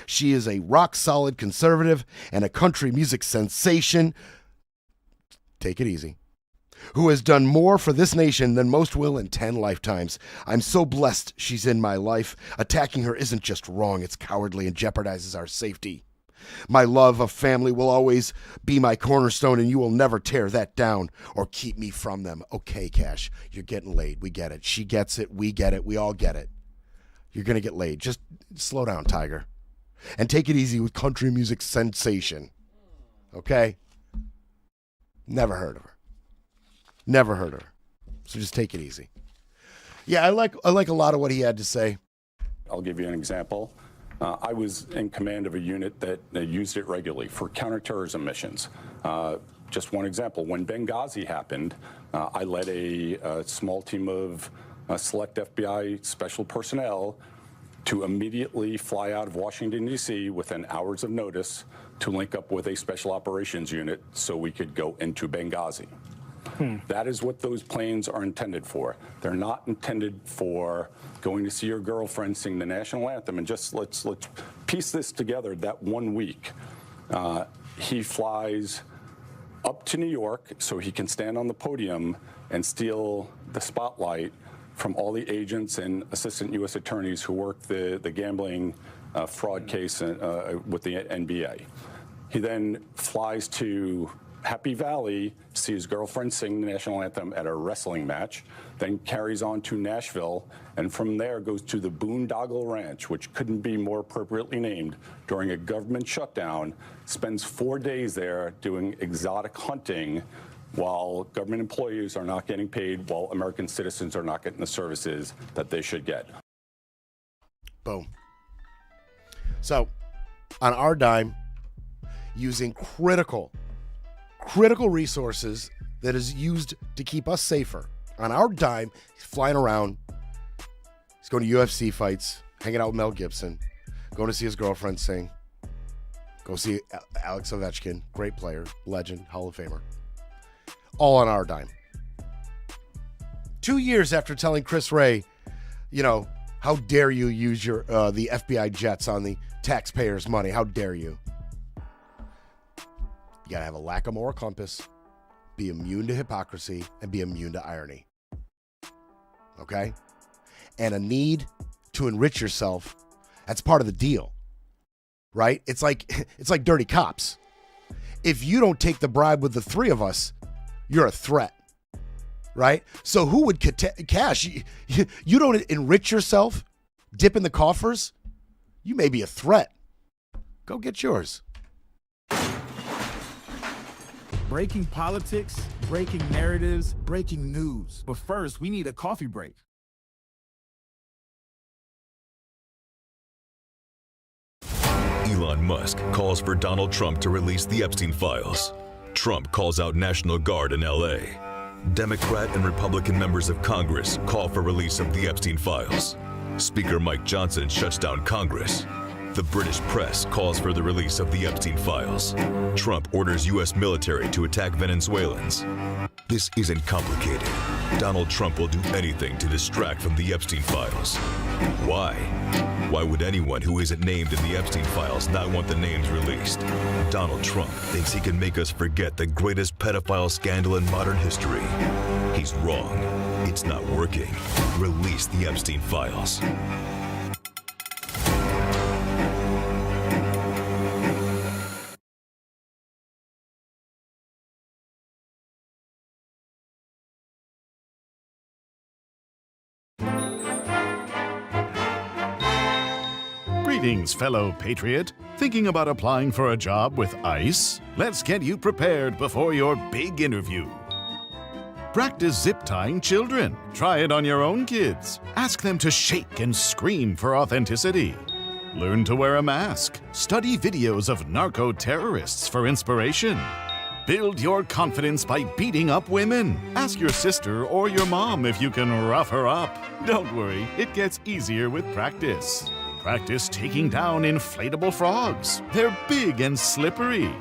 She is a rock-solid conservative and a country music sensation. Take it easy. Who has done more for this nation than most will in 10 lifetimes. I'm so blessed she's in my life. Attacking her isn't just wrong, it's cowardly and jeopardizes our safety. My love of family will always be my cornerstone, and you will never tear that down or keep me from them. Okay, Cash, you're getting laid. We get it. She gets it. We get it. We all get it. You're going to get laid. Just slow down, Tiger. And take it easy with country music sensation. Okay? Never heard of her. So just take it easy. Yeah, I like a lot of what he had to say. I'll give you an example. I was in command of a unit that used it regularly for counterterrorism missions. Just one example, when Benghazi happened, I led a small team of select FBI special personnel to immediately fly out of Washington, D.C. within hours of notice to link up with a special operations unit so we could go into Benghazi. That is what those planes are intended for. They're not intended for going to see your girlfriend sing the national anthem. And just let's piece this together. That 1 week, he flies up to New York so he can stand on the podium and steal the spotlight from all the agents and assistant U.S. attorneys who work the gambling fraud case with the NBA. He then flies to Happy Valley, see his girlfriend sing the national anthem at a wrestling match, then carries on to Nashville, and from there goes to the Boondoggle Ranch, which couldn't be more appropriately named, during a government shutdown, spends 4 days there doing exotic hunting while government employees are not getting paid, while American citizens are not getting the services that they should get. Boom. So, on our dime, using critical resources that is used to keep us safer. On our dime, he's flying around. He's going to UFC fights, hanging out with Mel Gibson, going to see his girlfriend sing, go see Alex Ovechkin, great player, legend, Hall of Famer. All on our dime. 2 years after telling Chris Wray, how dare you use your the FBI jets on the taxpayers' money? How dare you? You got to have a lack of moral compass, be immune to hypocrisy, and be immune to irony. Okay? And a need to enrich yourself, that's part of the deal. Right? It's like dirty cops. If you don't take the bribe with the three of us, you're a threat. Right? So who would cash? You don't enrich yourself, dip in the coffers, you may be a threat. Go get yours. Breaking politics, breaking narratives, breaking news. But first, we need a coffee break. Elon Musk calls for Donald Trump to release the Epstein files. Trump calls out National Guard in L.A. Democrat and Republican members of Congress call for release of the Epstein files. Speaker Mike Johnson shuts down Congress. The British press calls for the release of the Epstein files. Trump orders U.S. military to attack Venezuelans. This isn't complicated. Donald Trump will do anything to distract from the Epstein files. Why? Why would anyone who isn't named in the Epstein files not want the names released? Donald Trump thinks he can make us forget the greatest pedophile scandal in modern history. He's wrong. It's not working. Release the Epstein files. Greetings, fellow patriot. Thinking about applying for a job with ICE? Let's get you prepared before your big interview. Practice zip tying children. Try it on your own kids. Ask them to shake and scream for authenticity. Learn to wear a mask. Study videos of narco-terrorists for inspiration. Build your confidence by beating up women. Ask your sister or your mom if you can rough her up. Don't worry, it gets easier with practice. Practice taking down inflatable frogs. They're big and slippery.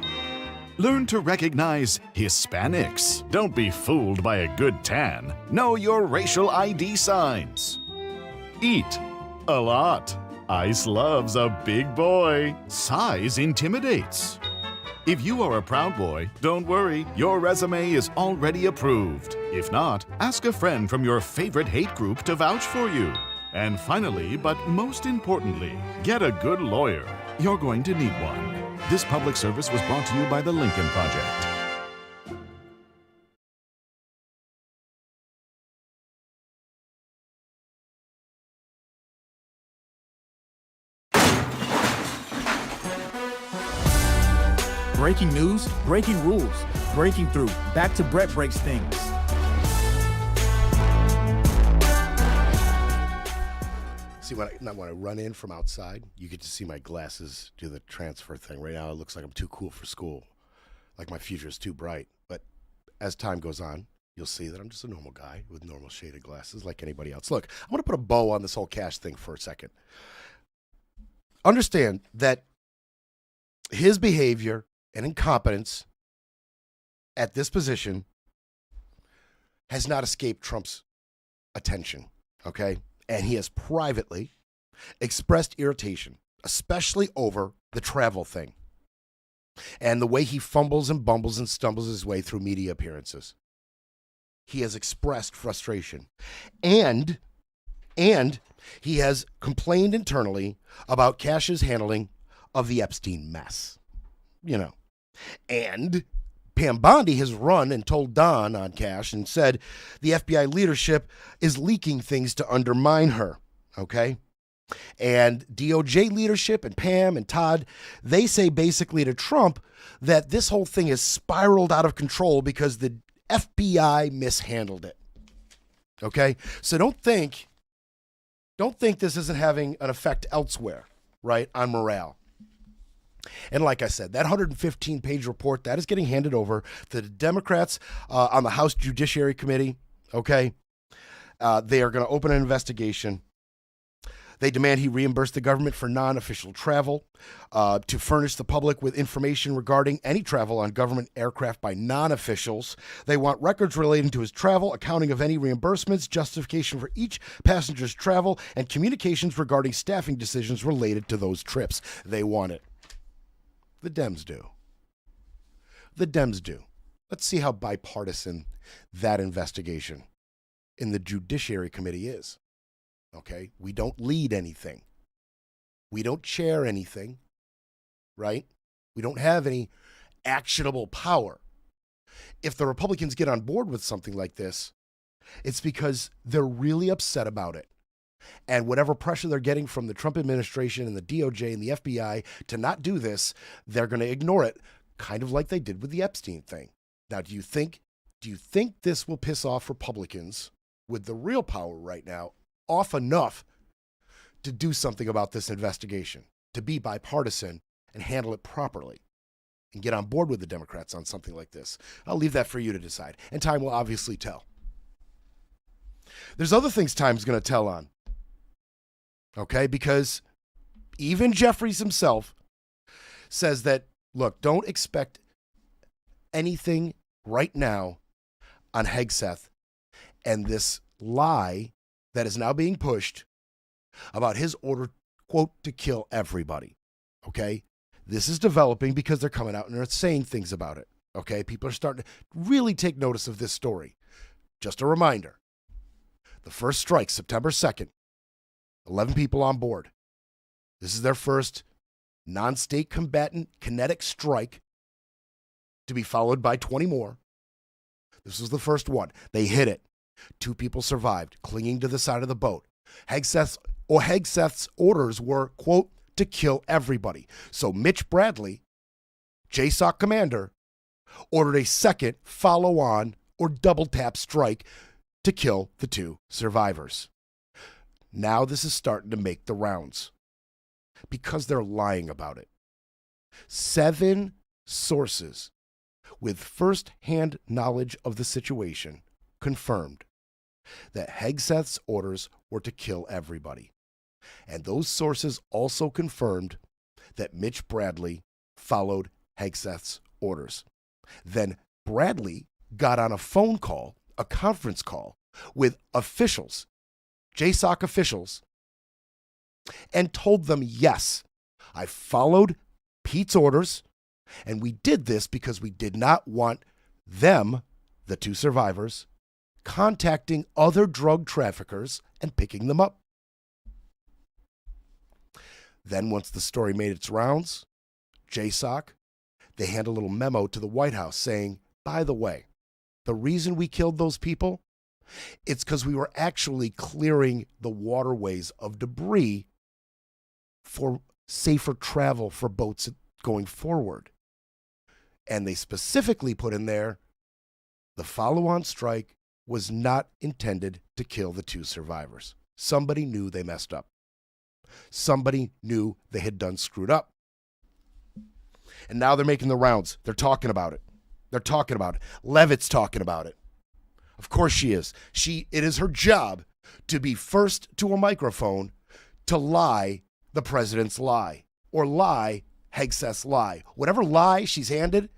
Learn to recognize Hispanics. Don't be fooled by a good tan. Know your racial ID signs. Eat a lot. ICE loves a big boy. Size intimidates. If you are a Proud Boy, don't worry, your resume is already approved. If not, ask a friend from your favorite hate group to vouch for you. And finally, but most importantly, get a good lawyer. You're going to need one. This public service was brought to you by the Lincoln Project. Breaking news, breaking rules, breaking through. Back to Brett Breaks Things. See, when I run in from outside, you get to see my glasses do the transfer thing. Right now, it looks like I'm too cool for school. Like my future is too bright. But as time goes on, you'll see that I'm just a normal guy with normal shaded glasses like anybody else. Look, I want to put a bow on this whole cash thing for a second. Understand that his behavior and incompetence at this position has not escaped Trump's attention, okay? And he has privately expressed irritation, especially over the travel thing and the way he fumbles and bumbles and stumbles his way through media appearances. He has expressed frustration. And he has complained internally about Cash's handling of the Epstein mess. You know. And Pam Bondi has run and told Don on Cash and said the FBI leadership is leaking things to undermine her, okay? And DOJ leadership and Pam and Todd, they say basically to Trump that this whole thing has spiraled out of control because the FBI mishandled it, okay? So don't think this isn't having an effect elsewhere, right, on morale. And like I said, that 115-page report, that is getting handed over to the Democrats on the House Judiciary Committee, okay? They are going to open an investigation. They demand he reimburse the government for non-official travel, to furnish the public with information regarding any travel on government aircraft by non-officials. They want records relating to his travel, accounting of any reimbursements, justification for each passenger's travel, and communications regarding staffing decisions related to those trips. They want it. The Dems do. The Dems do. Let's see how bipartisan that investigation in the Judiciary Committee is. Okay? We don't lead anything. We don't chair anything, right? We don't have any actionable power. If the Republicans get on board with something like this, it's because they're really upset about it. And whatever pressure they're getting from the Trump administration and the DOJ and the FBI to not do this, they're going to ignore it, kind of like they did with the Epstein thing. Now, do you think this will piss off Republicans with the real power right now off enough to do something about this investigation, to be bipartisan and handle it properly and get on board with the Democrats on something like this? I'll leave that for you to decide, and time will obviously tell. There's other things time's going to tell on. Okay, because even Jeffries himself says that, look, don't expect anything right now on Hegseth and this lie that is now being pushed about his order, quote, to kill everybody. Okay, this is developing because they're coming out and they're saying things about it. Okay, people are starting to really take notice of this story. Just a reminder, the first strike, September 2nd, 11 people on board. This is their first non-state combatant kinetic strike, to be followed by 20 more. This was the first one. They hit it. 2 people survived, clinging to the side of the boat. Hegseth's orders were, quote, to kill everybody. So Mitch Bradley, JSOC commander, ordered a second follow-on or double-tap strike to kill the 2 survivors. Now this is starting to make the rounds because they're lying about it. 7 sources with first-hand knowledge of the situation confirmed that Hegseth's orders were to kill everybody. And those sources also confirmed that Mitch Bradley followed Hegseth's orders. Then Bradley got on a phone call, a conference call, with officials, JSOC officials, and told them, yes, I followed Pete's orders, and we did this because we did not want them, the 2 survivors, contacting other drug traffickers and picking them up. Then once the story made its rounds, JSOC, they hand a little memo to the White House saying, by the way, the reason we killed those people, it's because we were actually clearing the waterways of debris for safer travel for boats going forward. And they specifically put in there, the follow-on strike was not intended to kill the 2 survivors. Somebody knew they messed up. Somebody knew they had done screwed up. And now they're making the rounds. They're talking about it. They're talking about it. Levitt's talking about it. Of course she is. It is her job to be first to a microphone to lie the president's lie or lie Hegseth's lie. Whatever lie she's handed,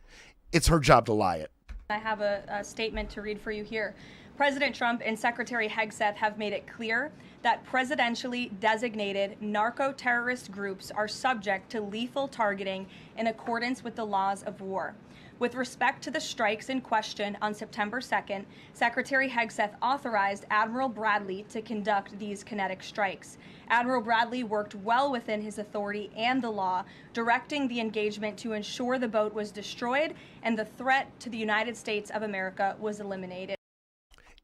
it's her job to lie it. I have a statement to read for you here. President Trump and Secretary Hegseth have made it clear that presidentially designated narco-terrorist groups are subject to lethal targeting in accordance with the laws of war. With respect to the strikes in question on September 2nd, Secretary Hegseth authorized Admiral Bradley to conduct these kinetic strikes. Admiral Bradley worked well within his authority and the law, directing the engagement to ensure the boat was destroyed and the threat to the United States of America was eliminated.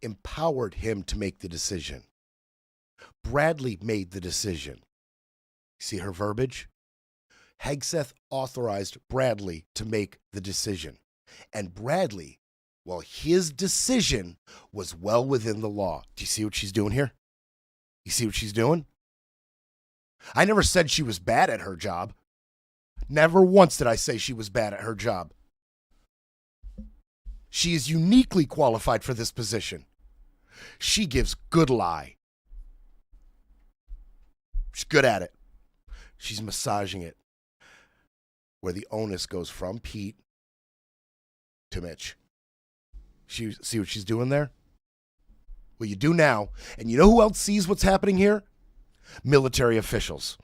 Empowered him to make the decision. Bradley made the decision. See her verbiage? Hegseth authorized Bradley to make the decision. And Bradley, well, his decision was well within the law. Do you see what she's doing here? You see what she's doing? I never said she was bad at her job. Never once did I say she was bad at her job. She is uniquely qualified for this position. She gives good lie. She's good at it. She's massaging it, where the onus goes from Pete to Mitch. See what she's doing there? Well, you do now. And you know who else sees what's happening here? Military officials.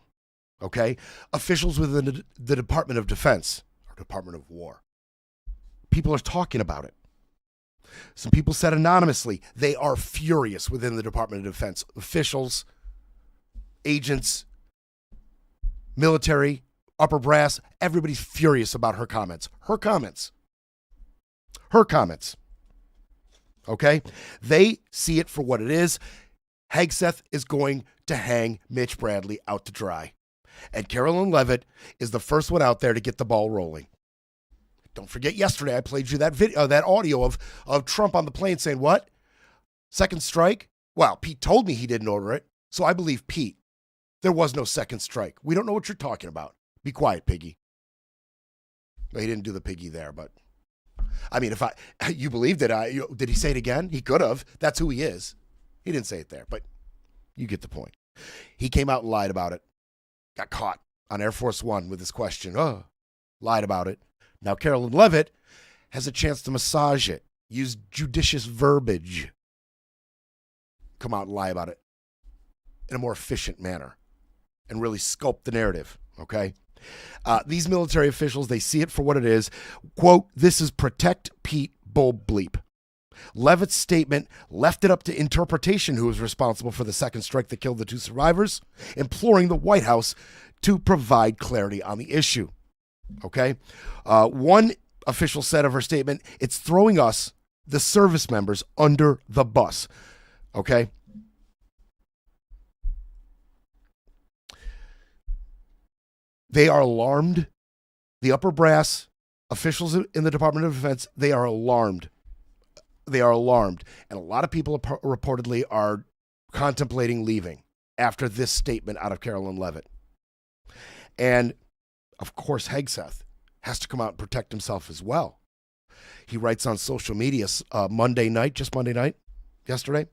Okay? Officials within the Department of Defense or Department of War. People are talking about it. Some people said anonymously they are furious within the Department of Defense. Officials, agents, military, upper brass, everybody's furious about her comments. Her comments. Okay? They see it for what it is. Hegseth is going to hang Mitch Bradley out to dry. And Carolyn Leavitt is the first one out there to get the ball rolling. Don't forget yesterday I played you that video, that audio of Trump on the plane saying what? Second strike? Well, Pete told me he didn't order it, so I believe Pete. There was no second strike. We don't know what you're talking about. Be quiet, piggy. Well, he didn't do the piggy there, but I mean, you believed it. Did he say it again? He could have. That's who he is. He didn't say it there, but you get the point. He came out and lied about it. Got caught on Air Force One with his question. Lied about it. Now Carolyn Leavitt has a chance to massage it, use judicious verbiage, come out and lie about it in a more efficient manner and really sculpt the narrative, okay? These military officials, they see it for what it is. Quote, this is protect Pete bull bleep. Leavitt's statement left it up to interpretation who was responsible for the second strike that killed the two survivors, imploring the White House to provide clarity on the issue. Okay? One official said of her statement, it's throwing us, the service members, under the bus. Okay? They are alarmed. The upper brass officials in the Department of Defense, they are alarmed. They are alarmed. And a lot of people reportedly are contemplating leaving after this statement out of Carolyn Leavitt. And, of course, Hegseth has to come out and protect himself as well. He writes on social media Monday night, yesterday.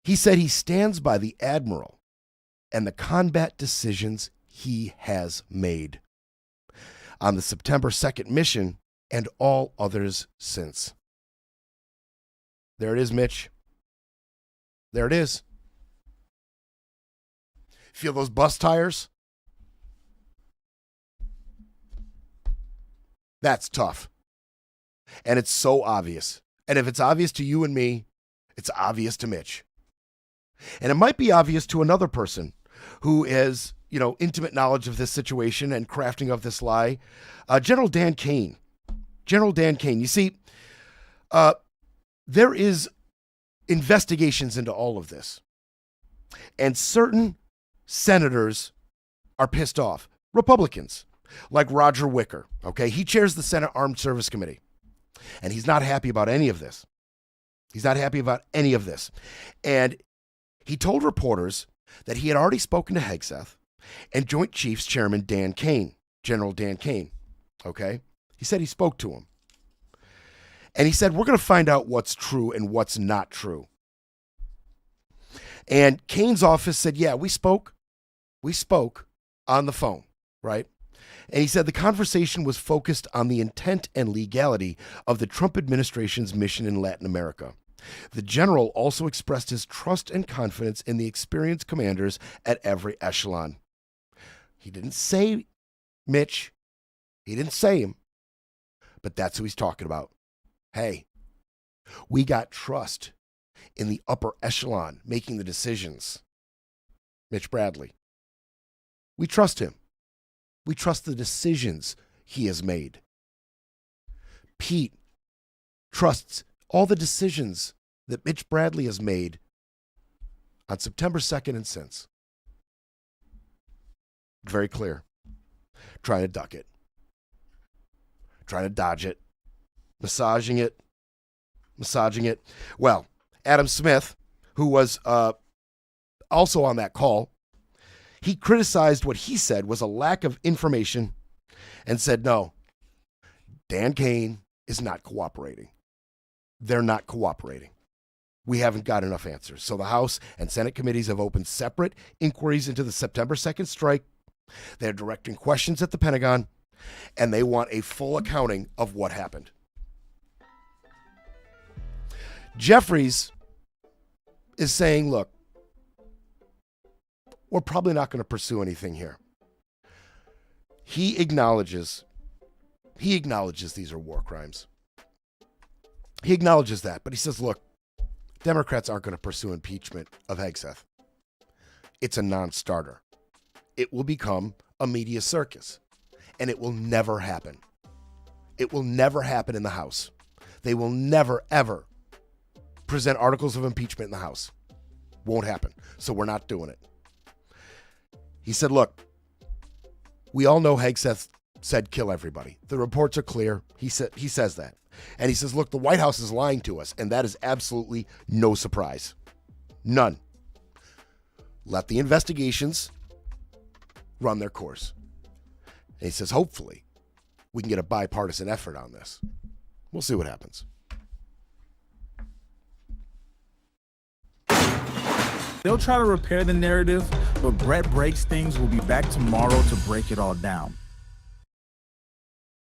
He said he stands by the Admiral and the combat decisions he has made on the September 2nd mission and all others since. There it is, Mitch. There it is. Feel those bus tires? That's tough. And it's so obvious. And if it's obvious to you and me, it's obvious to Mitch. And it might be obvious to another person who has, intimate knowledge of this situation and crafting of this lie. General Dan Kane. General Dan Kane. You see, there is investigations into all of this. And certain senators are pissed off. Republicans, like Roger Wicker, okay? He chairs the Senate Armed Service Committee. And he's not happy about any of this. He's not happy about any of this. And he told reporters that he had already spoken to Hegseth and Joint Chiefs Chairman Dan Kane, General Dan Kane, okay? He said he spoke to him. And he said, we're going to find out what's true and what's not true. And Kane's office said, yeah, we spoke. We spoke on the phone, right? And he said the conversation was focused on the intent and legality of the Trump administration's mission in Latin America. The general also expressed his trust and confidence in the experienced commanders at every echelon. He didn't say Mitch. He didn't say him. But that's who he's talking about. Hey, we got trust in the upper echelon making the decisions. Mitch Bradley. We trust him. We trust the decisions he has made. Pete trusts all the decisions that Mitch Bradley has made on September 2nd and since. Very clear. Trying to duck it. Trying to dodge it. Massaging it. Well, Adam Smith, who was also on that call, he criticized what he said was a lack of information and said, no, Dan Kane is not cooperating. They're not cooperating. We haven't got enough answers. So the House and Senate committees have opened separate inquiries into the September 2nd strike. They're directing questions at the Pentagon, and they want a full accounting of what happened. Jeffries is saying, look, we're probably not going to pursue anything here. He acknowledges these are war crimes. He acknowledges that, but he says, look, Democrats aren't going to pursue impeachment of Hegseth. It's a non-starter. It will become a media circus, and it will never happen. It will never happen in the House. They will never, ever present articles of impeachment in the House. Won't happen. So we're not doing it. He said, look, we all know Hegseth said kill everybody. The reports are clear. He says that. And he says, look, the White House is lying to us, and that is absolutely no surprise. None. Let the investigations run their course. And he says, hopefully, we can get a bipartisan effort on this. We'll see what happens. They'll try to repair the narrative, but Brett Breaks Things will be back tomorrow to break it all down.